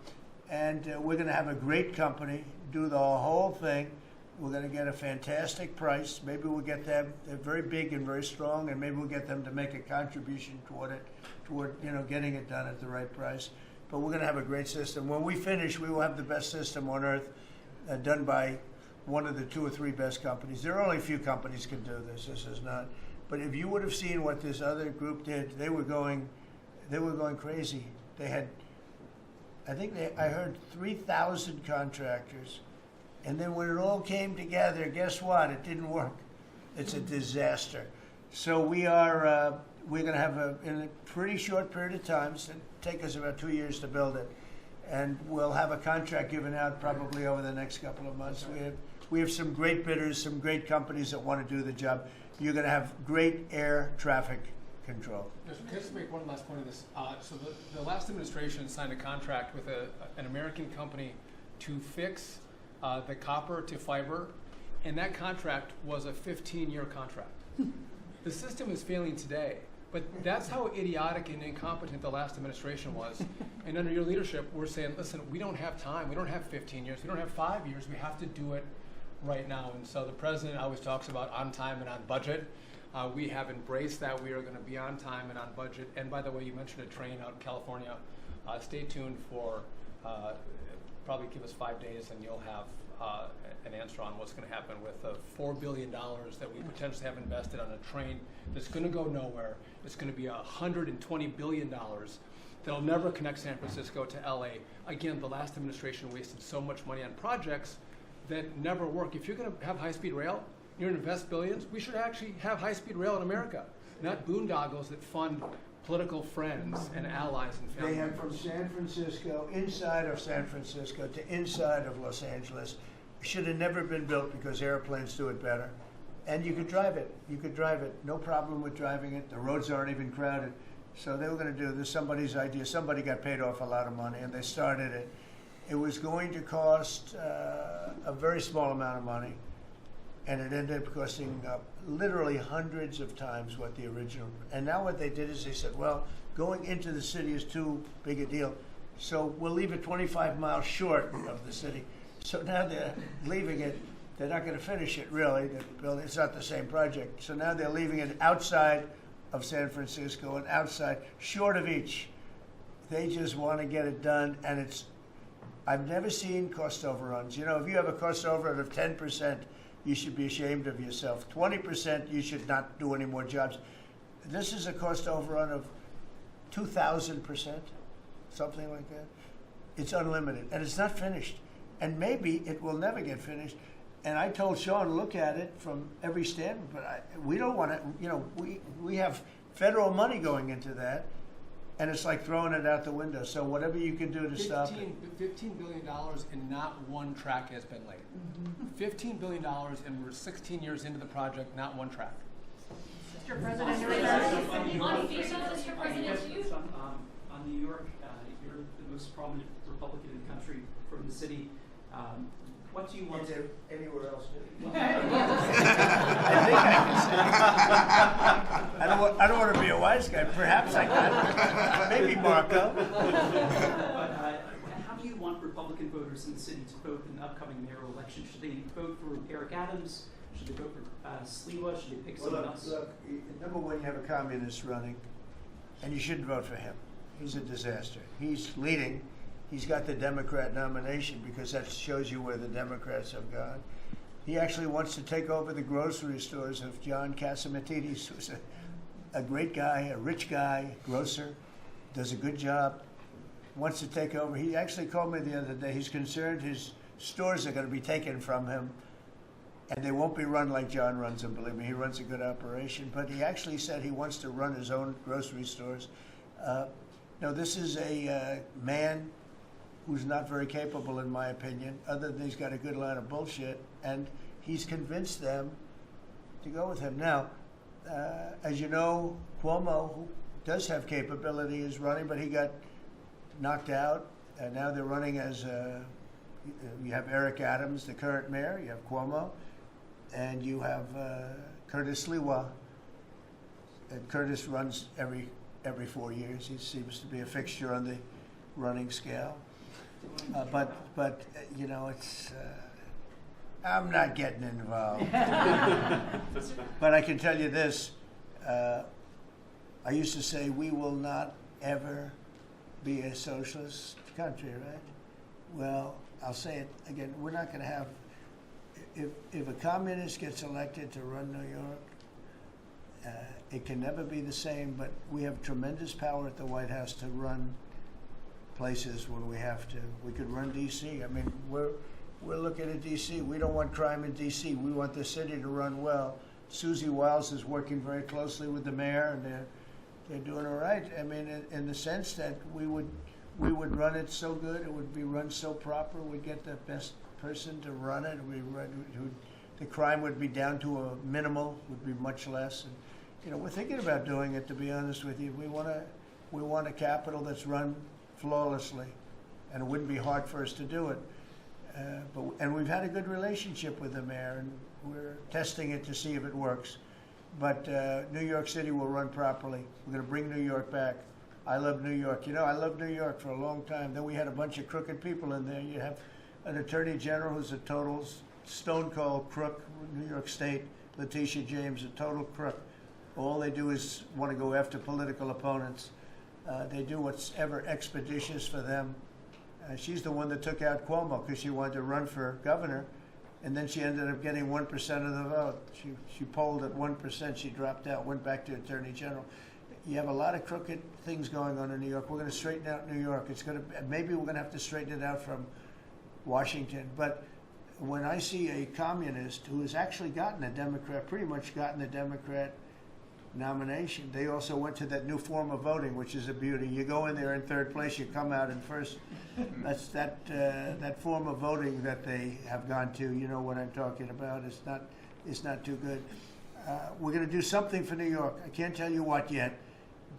and we're going to have a great company do the whole thing. We're going to get a fantastic price. Maybe we'll get them. They're very big and very strong, and maybe we'll get them to make a contribution toward getting it done at the right price. But we're going to have a great system. When we finish, we will have the best system on earth, done by one of the 2 or 3 best companies. There are only a few companies can do this. This is not. But if you would have seen what this other group did, they were going crazy. They had, I heard 3,000 contractors And then when it all came together, guess what? It didn't work. It's a disaster. So we're going to have in a pretty short period of time, it's going to take us about 2 years to build it, and we'll have a contract given out probably over the next couple of months. We have some great bidders, some great companies that want to do the job. You're going to have great air traffic control. Can I just make one last point of this? So the last administration signed a contract with an American company to fix the copper to fiber, and that contract was a 15-year contract. The system is failing today, but that's how idiotic and incompetent the last administration was. And under your leadership, we're saying, listen, we don't have time. We don't have 15 years. We don't have 5 years. We have to do it right now. And so the president always talks about on time and on budget. We have embraced that. We are going to be on time and on budget. And by the way, you mentioned a train out in California. Stay tuned for probably give us 5 days and you'll have an answer on what's going to happen with the $4 billion that we potentially have invested on a train that's going to go nowhere. It's going to be $120 billion that'll never connect San Francisco to LA. Again, the last administration wasted so much money on projects that never work. If you're going to have high-speed rail, you're going to invest billions, we should actually have high-speed rail in America, not boondoggles that fund political friends and allies and family They have members. from San Francisco, inside of San Francisco to inside of Los Angeles. Should have never been built because airplanes do it better. And you could drive it. You could drive it. No problem with driving it. The roads aren't even crowded. So they were going to do this, somebody's idea. Somebody got paid off a lot of money and they started it. It was going to cost a very small amount of money. And it ended up costing literally hundreds of times what the original. And now what they did is they said, well, going into the city is too big a deal. So we'll leave it 25 miles short of the city. So now they're leaving it. They're not going to finish it, really. It's not the same project. So now they're leaving it outside of San Francisco and outside, short of each. They just want to get it done, and I've never seen cost overruns. You know, if you have a cost overrun of 10%, you should be ashamed of yourself. 20%, you should not do any more jobs. This is a cost overrun of 2,000%, something like that. It's unlimited, and it's not finished. And maybe it will never get finished. And I told Sean, look at it from every standpoint, but we don't want to, you know, we have federal money going into that, and it's like throwing it out the window. So whatever you can do to stop it. $15 billion and not one track has been laid. $15 billion and we're 16 years into the project, not one track. Mr. President, Mr. President, on New York, you're the most prominent Republican in the country from the city. What do you want to anywhere else? I don't want to be a wise guy. Perhaps I can. Maybe Marco. But how do you want Republican voters in the city to vote in the upcoming mayoral election? Should they vote for Eric Adams? Should they vote for Sliwa? Should they pick someone else? Look, number one, you have a communist running, and you shouldn't vote for him. He's a disaster. He's leading. He's got the Democrat nomination because that shows you where the Democrats have gone. He actually wants to take over the grocery stores of John Catsimatidis, who's a great guy, a rich guy, grocer, does a good job, wants to take over. He actually called me the other day. He's concerned his stores are going to be taken from him, and they won't be run like John runs them. Believe me, he runs a good operation. But he actually said he wants to run his own grocery stores. No, this is a man who's not very capable, in my opinion, other than he's got a good line of bullshit, and he's convinced them to go with him. Now, as you know, Cuomo, who does have capability, is running, but he got knocked out, and now they're running as, you have Eric Adams, the current mayor, you have Cuomo, and you have Curtis Sliwa. And Curtis runs every 4 years. He seems to be a fixture on the running scale. But you know, it's I'm not getting involved. But I can tell you this: I used to say we will not ever be a socialist country, right? Well, I'll say it again: we're not going to have. If a communist gets elected to run New York, it can never be the same. But we have tremendous power at the White House to run places when we have to. We could run D.C. I mean, we're looking at D.C. We don't want crime in D.C. We want the city to run well. Susie Wiles is working very closely with the mayor, and they're doing all right. I mean, in the sense that we would run it so good, it would be run so proper, we'd get the best person to run it. The crime would be down to a minimal, would be much less. And, you know, we're thinking about doing it, to be honest with you. We want a capital that's run flawlessly, and it wouldn't be hard for us to do it. And we've had a good relationship with the mayor, and we're testing it to see if it works. But New York City will run properly. We're going to bring New York back. I love New York. You know, I loved New York for a long time. Then we had a bunch of crooked people in there. You have an attorney general who's a total stone cold crook. New York State, Letitia James, a total crook. All they do is want to go after political opponents. They do what's ever expeditious for them. She's the one that took out Cuomo because she wanted to run for governor, and then she ended up getting 1% of the vote. She polled at 1%. She dropped out, went back to attorney general. You have a lot of crooked things going on in New York. We're going to straighten out New York. Maybe we're going to have to straighten it out from Washington. But when I see a communist who has actually gotten a Democrat, pretty much gotten the Democrat nomination, they also went to that new form of voting, which is a beauty. You go in there in third place, you come out in first. That's that form of voting that they have gone to. You know what I'm talking about. It's not too good. We're going to do something for New York. I can't tell you what yet,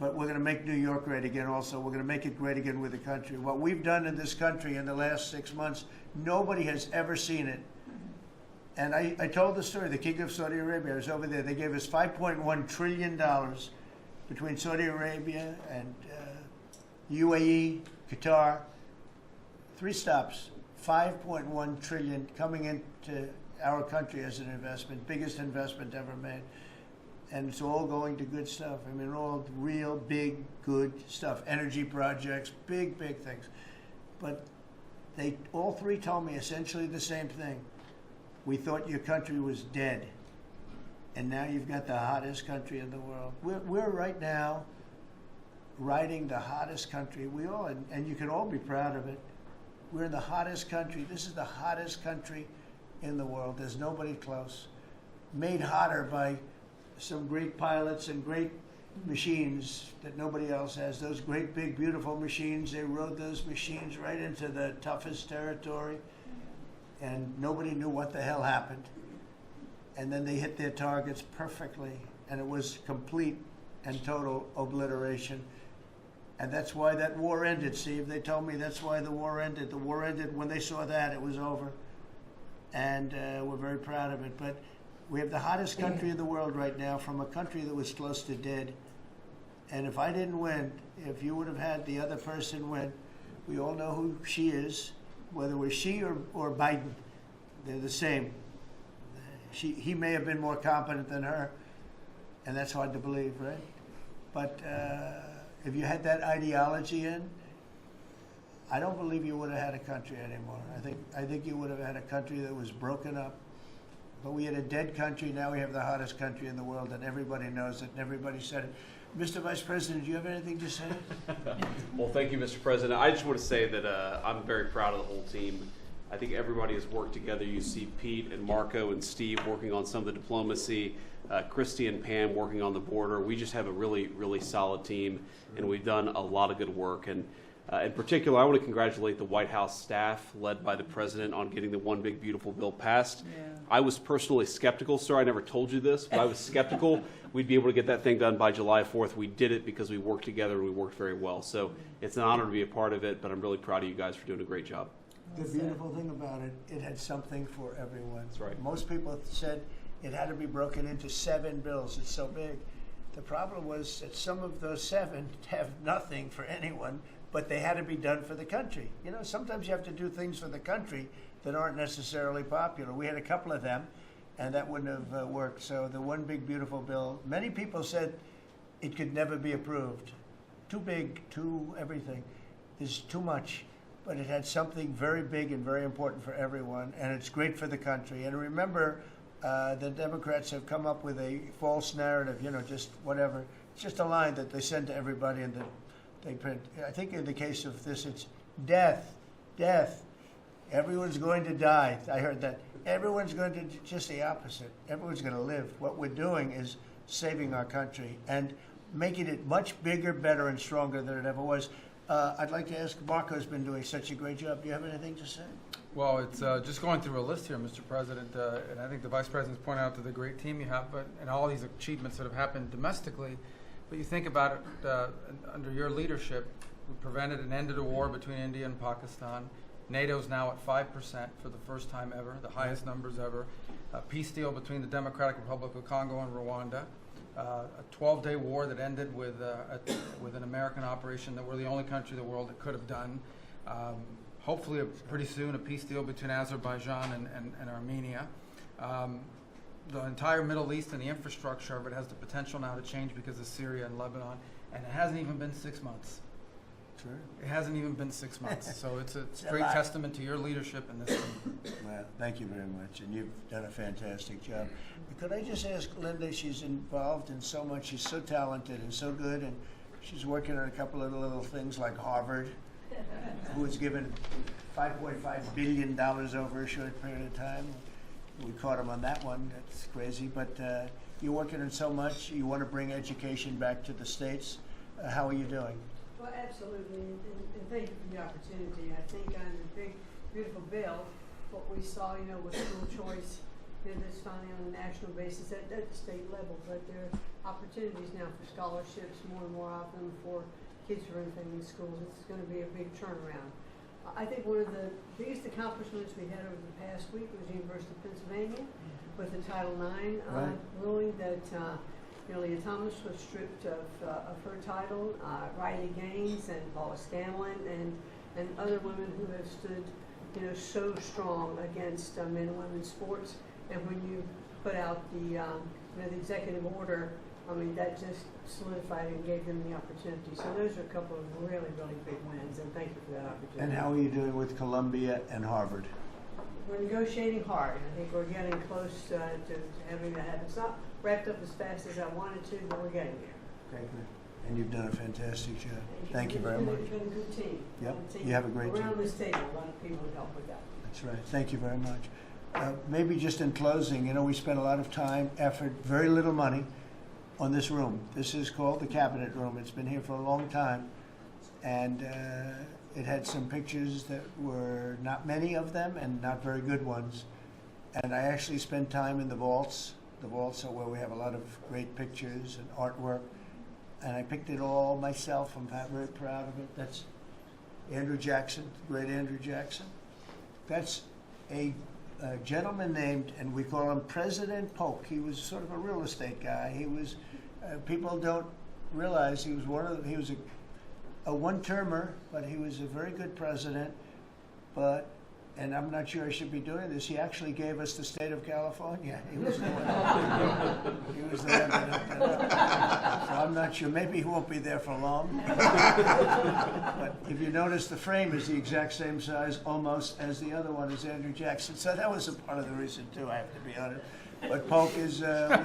but we're going to make New York great again also. We're going to make it great again with the country. What we've done in this country in the last 6 months, nobody has ever seen it. And I told the story, the King of Saudi Arabia, I was over there. They gave us $5.1 trillion between Saudi Arabia and UAE, Qatar. 3 stops, $5.1 trillion coming into our country as an investment, biggest investment ever made. And it's all going to good stuff. I mean, all real, big, good stuff. Energy projects, big, big things. But they all 3 told me essentially the same thing. We thought your country was dead, and now you've got the hottest country in the world. We're right now riding the hottest country. We all, and you can all be proud of it. We're in the hottest country. This is the hottest country in the world. There's nobody close. Made hotter by some great pilots and great machines that nobody else has. Those great, big, beautiful machines, they rode those machines right into the toughest territory. And nobody knew what the hell happened. And then they hit their targets perfectly, and it was complete and total obliteration. And that's why that war ended, Steve. They told me that's why the war ended. The war ended when they saw that, it was over. And we're very proud of it. But we have the hottest country in the world right now from a country that was close to dead. And if I didn't win, if you would have had the other person win, we all know who she is. Whether it was she or Biden, they're the same. He may have been more competent than her, and that's hard to believe, right? But if you had that ideology in, I don't believe you would have had a country anymore. I think you would have had a country that was broken up. But we had a dead country. Now we have the hottest country in the world, and everybody knows it, and everybody said it. Mr. Vice President, do you have anything to say? Well, thank you, Mr. President. I just want to say that I'm very proud of the whole team. I think everybody has worked together. You see Pete and Marco and Steve working on some of the diplomacy, Christy and Pam working on the border. We just have a really, really solid team, and we've done a lot of good work. And in particular, I want to congratulate the White House staff led by the President on getting the One Big Beautiful Bill passed. Yeah. I was personally skeptical, sir. I never told you this, but I was skeptical we'd be able to get that thing done by July 4th. We did it because we worked together and we worked very well. So it's an honor to be a part of it, but I'm really proud of you guys for doing a great job. The beautiful thing about it, it had something for everyone. That's right. Most people said it had to be broken into 7 bills. It's so big. The problem was that some of those 7 have nothing for anyone, but they had to be done for the country. You know, sometimes you have to do things for the country that aren't necessarily popular. We had a couple of them, and that wouldn't have worked. So the One Big Beautiful Bill, many people said it could never be approved. Too big, too everything. There's too much. But it had something very big and very important for everyone, and it's great for the country. And remember, the Democrats have come up with a false narrative, you know, just whatever. It's just a line that they send to everybody and that they print. I think in the case of this, it's death, death. Everyone's going to die. I heard that. Everyone's going to, just the opposite. Everyone's going to live. What we're doing is saving our country and making it much bigger, better, and stronger than it ever was. I'd like to ask, Marco's been doing such a great job. Do you have anything to say? Well, it's just going through a list here, Mr. President, and I think the Vice President's pointed out to the great team you have, and all these achievements that have happened domestically. But you think about it, under your leadership, we prevented and ended a war between India and Pakistan. NATO's now at 5% for the first time ever, the highest numbers ever. A peace deal between the Democratic Republic of Congo and Rwanda. A 12-day war that ended with an American operation that we're the only country in the world that could have done. Hopefully, pretty soon, a peace deal between Azerbaijan and Armenia. The entire Middle East and the infrastructure of it has the potential now to change because of Syria and Lebanon, and it hasn't even been 6 months. Sure. It hasn't even been 6 months, so it's a a great lot. testament to your leadership in this thing. Well, thank you very much, and you've done a fantastic job. Could I just ask Linda, she's involved in so much, she's so talented and so good, and she's working on a couple of little things like Harvard, who was given $5.5 billion over a short period of time. We caught him on that one, that's crazy, but you're working on so much, you want to bring education back to the States. How are you doing? Well, absolutely, and thank you for the opportunity. I think on the big, beautiful bill, what we saw, with school choice, that's finally on a national basis at the state level, but there are opportunities now for scholarships more and more often for kids who are in family schools. It's going to be a big turnaround. I think one of the biggest accomplishments we had over the past week was the University of Pennsylvania with the Title IX ruling that Leah Thomas was stripped of her title. Riley Gaines and Paula Scanlon and other women who have stood, so strong against men and women's sports. And when you put out the executive order, that just solidified it and gave them the opportunity. So those are a couple of really, really big wins, and thank you for that opportunity. And how are you doing with Columbia and Harvard? We're negotiating hard. I think we're getting close to having that happen. It's not wrapped up as fast as I wanted to, but we're getting there. Okay, good. And you've done a fantastic job. Thank you very much. You've been a good team. Yep, you have a great team. Around this table, a lot of people help with that. That's right. Thank you very much. Maybe just in closing, we spent a lot of time, effort, very little money on this room. This is called the Cabinet Room. It's been here for a long time, and it had some pictures that were not many of them and not very good ones. And I actually spent time in the vaults. The vaults are where we have a lot of great pictures and artwork. And I picked it all myself. I'm very proud of it. That's Andrew Jackson, the great Andrew Jackson. That's a gentleman named, and we call him President Polk. He was sort of a real estate guy. He was, people don't realize he was he was a one-termer, but he was a very good president. But, and I'm not sure I should be doing this, he actually gave us the state of California. He was the one. He was the one that so I'm not sure. Maybe he won't be there for long. But if you notice, the frame is the exact same size almost as the other one is Andrew Jackson. So that was a part of the reason too, I have to be honest. But Polk was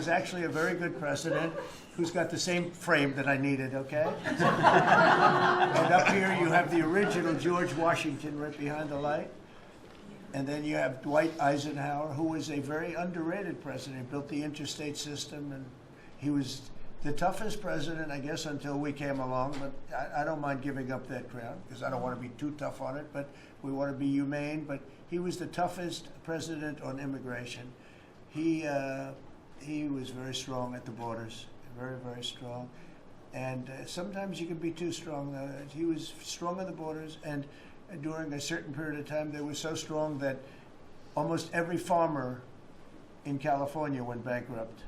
actually a very good president who's got the same frame that I needed, okay? And up here you have the original George Washington right behind the light. And then you have Dwight Eisenhower, who was a very underrated president, built the interstate system, and he was the toughest president, I guess, until we came along. But I don't mind giving up that crown, because I don't want to be too tough on it, but we want to be humane. But he was the toughest president on immigration. He was very strong at the borders, very, very strong. And sometimes you can be too strong. He was strong at the borders, and during a certain period of time, they were so strong that almost every farmer in California went bankrupt.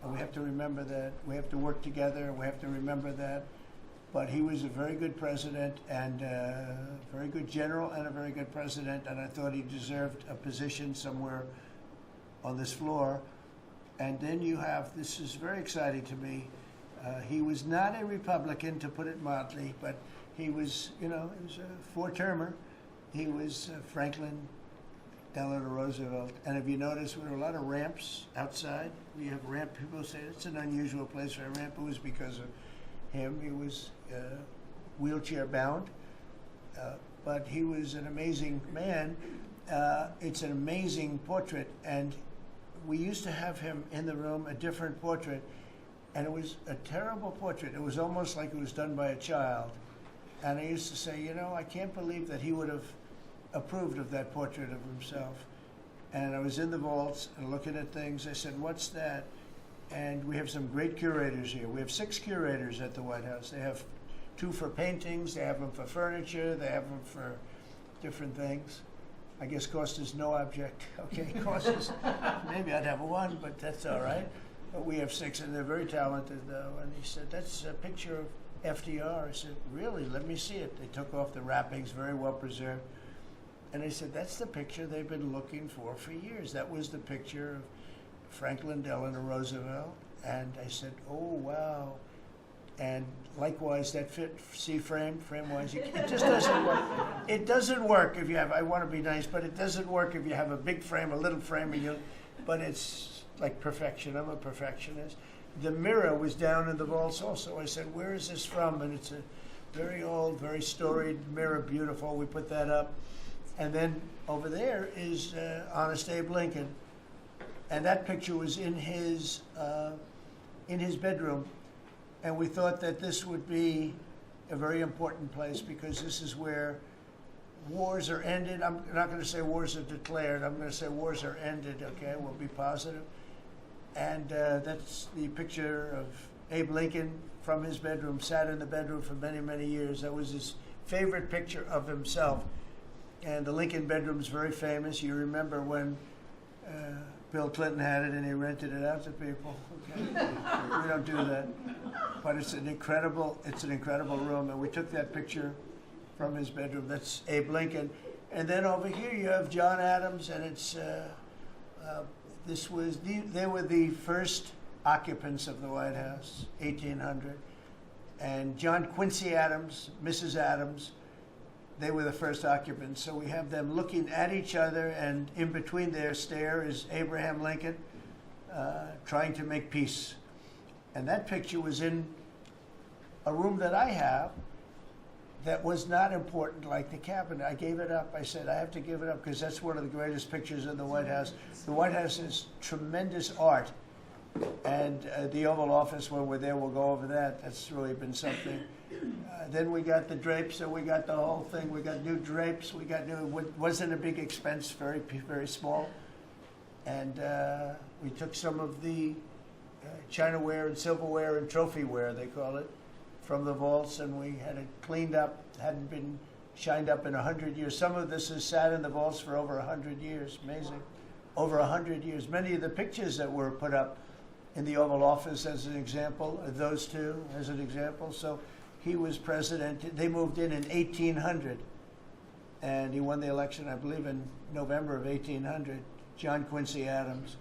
And we have to remember that. We have to work together, and we have to remember that. But he was a very good president, and a very good general, and a very good president, and I thought he deserved a position somewhere on this floor. And then you have, this is very exciting to me, he was not a Republican, to put it mildly, but he was, he was a four-termer. He was Franklin Delano Roosevelt. And if you notice, there were a lot of ramps outside. We have ramp, people say it's an unusual place for a ramp. It was because of him. He was wheelchair bound. but he was an amazing man. It's an amazing portrait, and we used to have him in the room, a different portrait, and it was a terrible portrait. It was almost like it was done by a child. And I used to say, you know, I can't believe that he would have approved of that portrait of himself. And I was in the vaults and looking at things. I said, what's that? And we have some great curators here. We have 6 curators at the White House. They have 2 for paintings, they have them for furniture, they have them for different things. I guess cost is no object. Okay, cost is, maybe I'd have 1, but that's all right. But we have 6, and they're very talented, though. And he said, that's a picture of FDR. I said, really? Let me see it. They took off the wrappings, very well preserved. And I said, that's the picture they've been looking for years. That was the picture of Franklin Delano Roosevelt. And I said, oh, wow. And likewise, that frame-wise, it just doesn't work. It doesn't work if you have, I want to be nice, but it doesn't work if you have a big frame, a little frame, but it's like perfection. I'm a perfectionist. The mirror was down in the vaults also. I said, where is this from? And it's a very old, very storied mirror, beautiful. We put that up. And then over there is Honest Abe Lincoln. And that picture was in his bedroom. And we thought that this would be a very important place because this is where wars are ended. I'm not going to say wars are declared. I'm going to say wars are ended, okay? We'll be positive. And that's the picture of Abe Lincoln from his bedroom, sat in the bedroom for many, many years. That was his favorite picture of himself. And the Lincoln bedroom is very famous. You remember when Bill Clinton had it and he rented it out to people. Okay. We don't do that. But it's an incredible room. And we took that picture from his bedroom. That's Abe Lincoln. And then over here you have John Adams, and it's they were the first occupants of the White House, 1800. And John Quincy Adams, Mrs. Adams, they were the first occupants. So we have them looking at each other, and in between their stare is Abraham Lincoln trying to make peace. And that picture was in a room that I have that was not important like the cabinet. I gave it up. I said, I have to give it up because that's one of the greatest pictures in the White House. The White House is tremendous art. And the Oval Office, when we're there, we'll go over that. That's really been something. Then we got the drapes, and we got the whole thing. We got new drapes. We got new, wasn't a big expense, very, very small. And we took some of the chinaware and silverware and trophyware, they call it, from the vaults, and we had it cleaned up. Hadn't been shined up in 100 years. Some of this has sat in the vaults for over 100 years. Amazing. Over 100 years. Many of the pictures that were put up in the Oval Office, as an example, those two as an example. So he was president. They moved in 1800, and he won the election, I believe, in November of 1800, John Quincy Adams.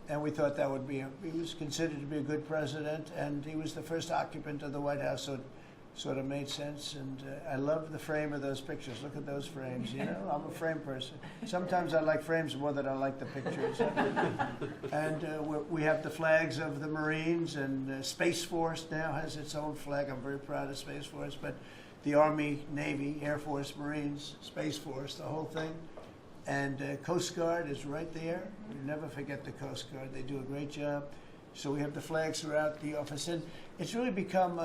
And we thought that would be, he was considered to be a good president, and he was the first occupant of the White House, so it sort of made sense. And I love the frame of those pictures. Look at those frames, you know? I'm a frame person. Sometimes I like frames more than I like the pictures. And we have the flags of the Marines, and Space Force now has its own flag. I'm very proud of Space Force, but the Army, Navy, Air Force, Marines, Space Force, the whole thing. And Coast Guard is right there. We never forget the Coast Guard. They do a great job. So we have the flags throughout the office. And it's really become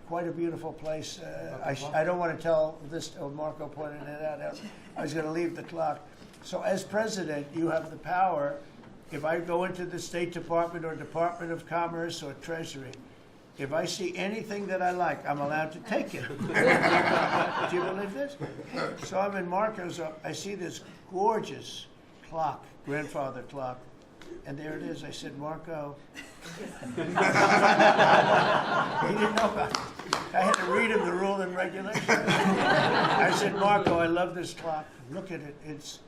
quite a beautiful place. I don't want to tell this, Marco pointed it out. I was going to leave the clock. So as president, you have the power. If I go into the State Department or Department of Commerce or Treasury, if I see anything that I like, I'm allowed to take it. Do you believe this? So I'm in Marco's, I see this gorgeous clock, grandfather clock, and there it is. I said, Marco. He didn't know about it. I had to read him the rule and regulation. I said, Marco, I love this clock. Look at it. It's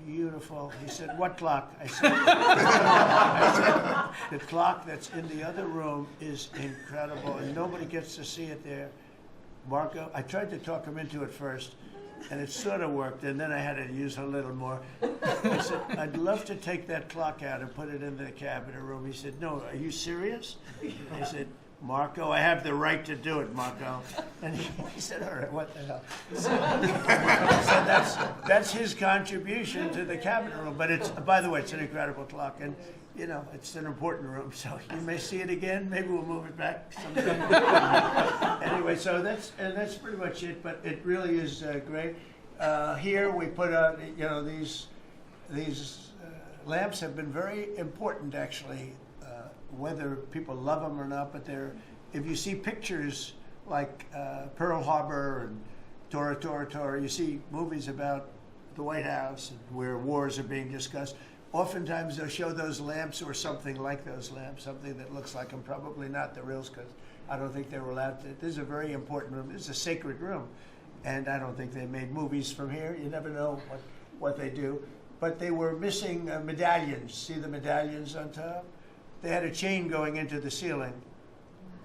beautiful. He said, what clock? I said, the clock that's in the other room is incredible, and nobody gets to see it there. Marco, I tried to talk him into it first, and it sort of worked, and then I had to use a little more. I said, I'd love to take that clock out and put it in the cabinet room. He said, no, are you serious? I said, Marco, I have the right to do it, Marco. And he said, all right, what the hell? So that's his contribution to the Capitol room. But it's, by the way, it's an incredible clock. And, you know, it's an important room. So you may see it again. Maybe we'll move it back sometime. Anyway, so that's pretty much it. But it really is great. Here we put out, you know, these lamps have been very important, actually, whether people love them or not. But if you see pictures like Pearl Harbor and Tora Tora Tora, you see movies about the White House and where wars are being discussed. Oftentimes they'll show those lamps or something like those lamps, something that looks like them, probably not the reals, because I don't think they were allowed to. This is a very important room. This is a sacred room. And I don't think they made movies from here. You never know what they do. But they were missing medallions. See the medallions on top? They had a chain going into the ceiling.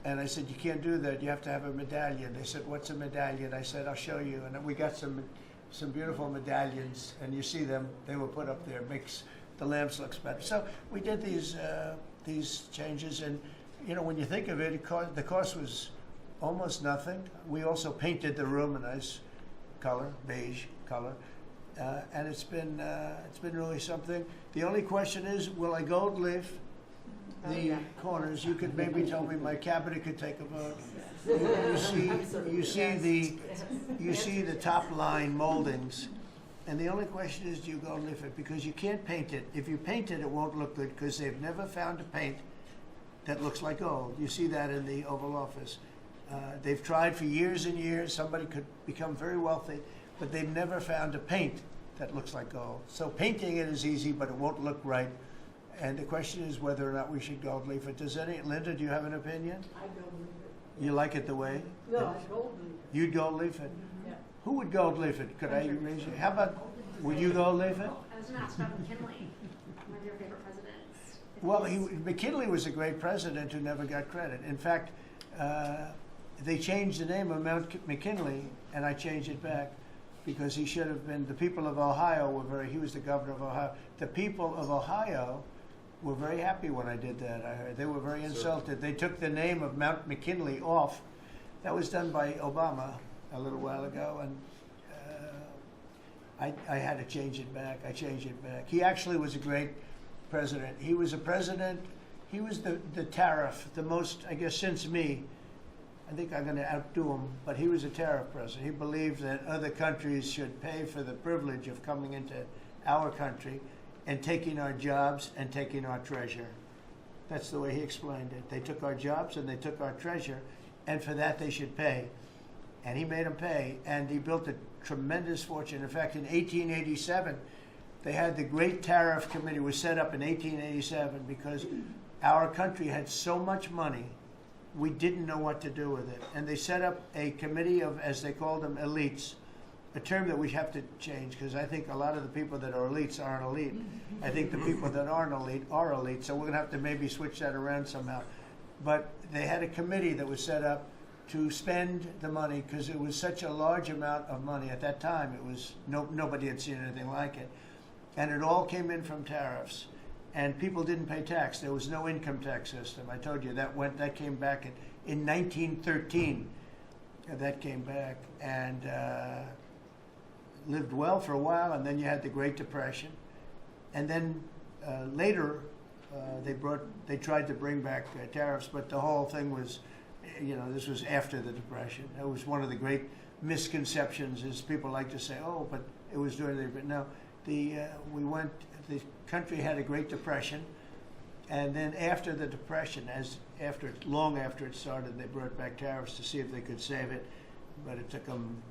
And I said, you can't do that. You have to have a medallion. They said, what's a medallion? I said, I'll show you. And we got some beautiful medallions. And you see them. They were put up there. It makes the lamps look better. So we did these changes. And, you know, when you think of it, the cost was almost nothing. We also painted the room a nice color, beige color. And it's been really something. The only question is, will I gold leaf the corners? You could maybe tell me my cabinet could take a vote. You see the top line moldings, and the only question is, do you gold leaf it? Because you can't paint it. If you paint it, it won't look good because they've never found a paint that looks like gold. You see that in the Oval Office. They've tried for years and years. Somebody could become very wealthy, but they've never found a paint that looks like gold. So painting it is easy, but it won't look right. And the question is whether or not we should gold leaf it. Linda, do you have an opinion? I gold leaf it. You like it the way? No, I gold leaf it. You'd gold leaf it? Yeah. Who would gold leaf it? Could I raise you? How about, would you gold leaf it? I was going to ask about McKinley, one of your favorite presidents. Well, McKinley was a great president who never got credit. In fact, they changed the name of Mount McKinley, and I changed it back because he should have been, the people of Ohio he was the governor of Ohio. The people of Ohio were very happy when I did that, I heard. They were very insulted. They took the name of Mount McKinley off. That was done by Obama a little while ago, and I had to change it back. I changed it back. He actually was a great president. He was a president, he was the tariff, the most, I guess, since me. I think I'm going to outdo him, but he was a tariff president. He believed that other countries should pay for the privilege of coming into our country and taking our jobs and taking our treasure. That's the way he explained it. They took our jobs and they took our treasure, and for that they should pay. And he made them pay, and he built a tremendous fortune. In fact, in 1887, they had the Great Tariff Committee was set up in 1887 because our country had so much money, we didn't know what to do with it. And they set up a committee of, as they called them, elites, a term that we have to change because I think a lot of the people that are elites aren't elite. I think the people that aren't elite are elite, so we're going to have to maybe switch that around somehow. But they had a committee that was set up to spend the money because it was such a large amount of money. At that time, it was nobody had seen anything like it. And it all came in from tariffs. And people didn't pay tax. There was no income tax system. I told you that came back in 1913. That came back and lived well for a while. And then you had the Great Depression. And then later they tried to bring back tariffs, but the whole thing was, this was after the Depression. That was one of the great misconceptions. Is people like to say, "Oh, but it was during the," but no. The country had a Great Depression, and then after the Depression, long after it started, they brought back tariffs to see if they could save it, but it took them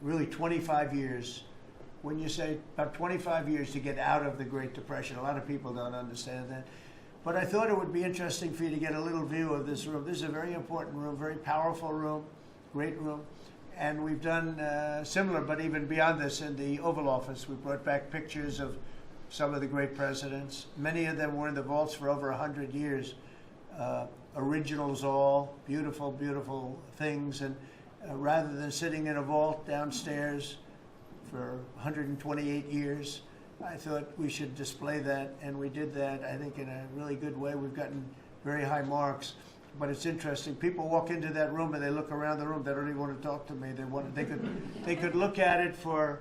really 25 years. When you say about 25 years to get out of the Great Depression, a lot of people don't understand that. But I thought it would be interesting for you to get a little view of this room. This is a very important room, very powerful room, great room. And we've done similar, but even beyond this, in the Oval Office. We brought back pictures of some of the great presidents. Many of them were in the vaults for over 100 years. Originals all, beautiful, beautiful things. And rather than sitting in a vault downstairs for 128 years, I thought we should display that. And we did that, I think, in a really good way. We've gotten very high marks. but it's interesting. People walk into that room and they look around the room. They don't even want to talk to me. They could look at it for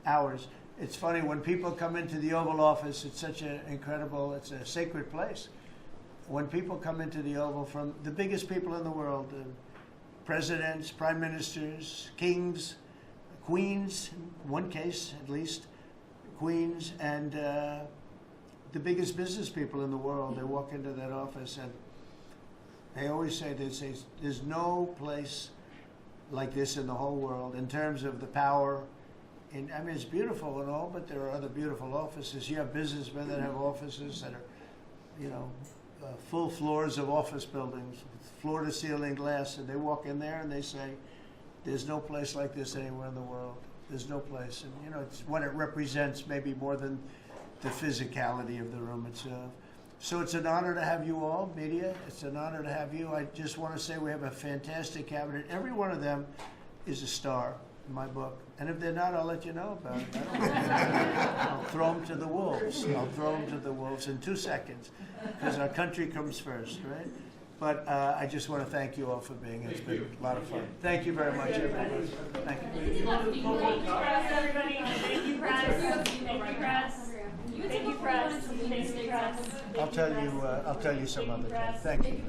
hours. It's funny when people come into the Oval Office. It's such an incredible. It's a sacred place. When people come into the Oval from the biggest people in the world, presidents, prime ministers, kings, queens, in one case at least, queens, and the biggest business people in the world, they walk into that office and they always say, there's no place like this in the whole world in terms of the power. I mean, it's beautiful and all, but there are other beautiful offices. You have businessmen that have offices that are, full floors of office buildings, floor-to-ceiling glass, and they walk in there and they say, there's no place like this anywhere in the world. There's no place. And, it's what it represents maybe more than the physicality of the room itself. So it's an honor to have you all, media. It's an honor to have you. I just want to say we have a fantastic cabinet. Every one of them is a star in my book. And if they're not, I'll let you know about it. I'll throw them to the wolves. I'll throw them to the wolves in 2 seconds because our country comes first, right? But I just want to thank you all for being here. It's been a lot of fun. Thank you very much, everybody. Thank you. Thank you, press, everybody. Thank you, press. Thank you, press. Thank you, press. Thank you, press. I'll tell you some other time. Thank you.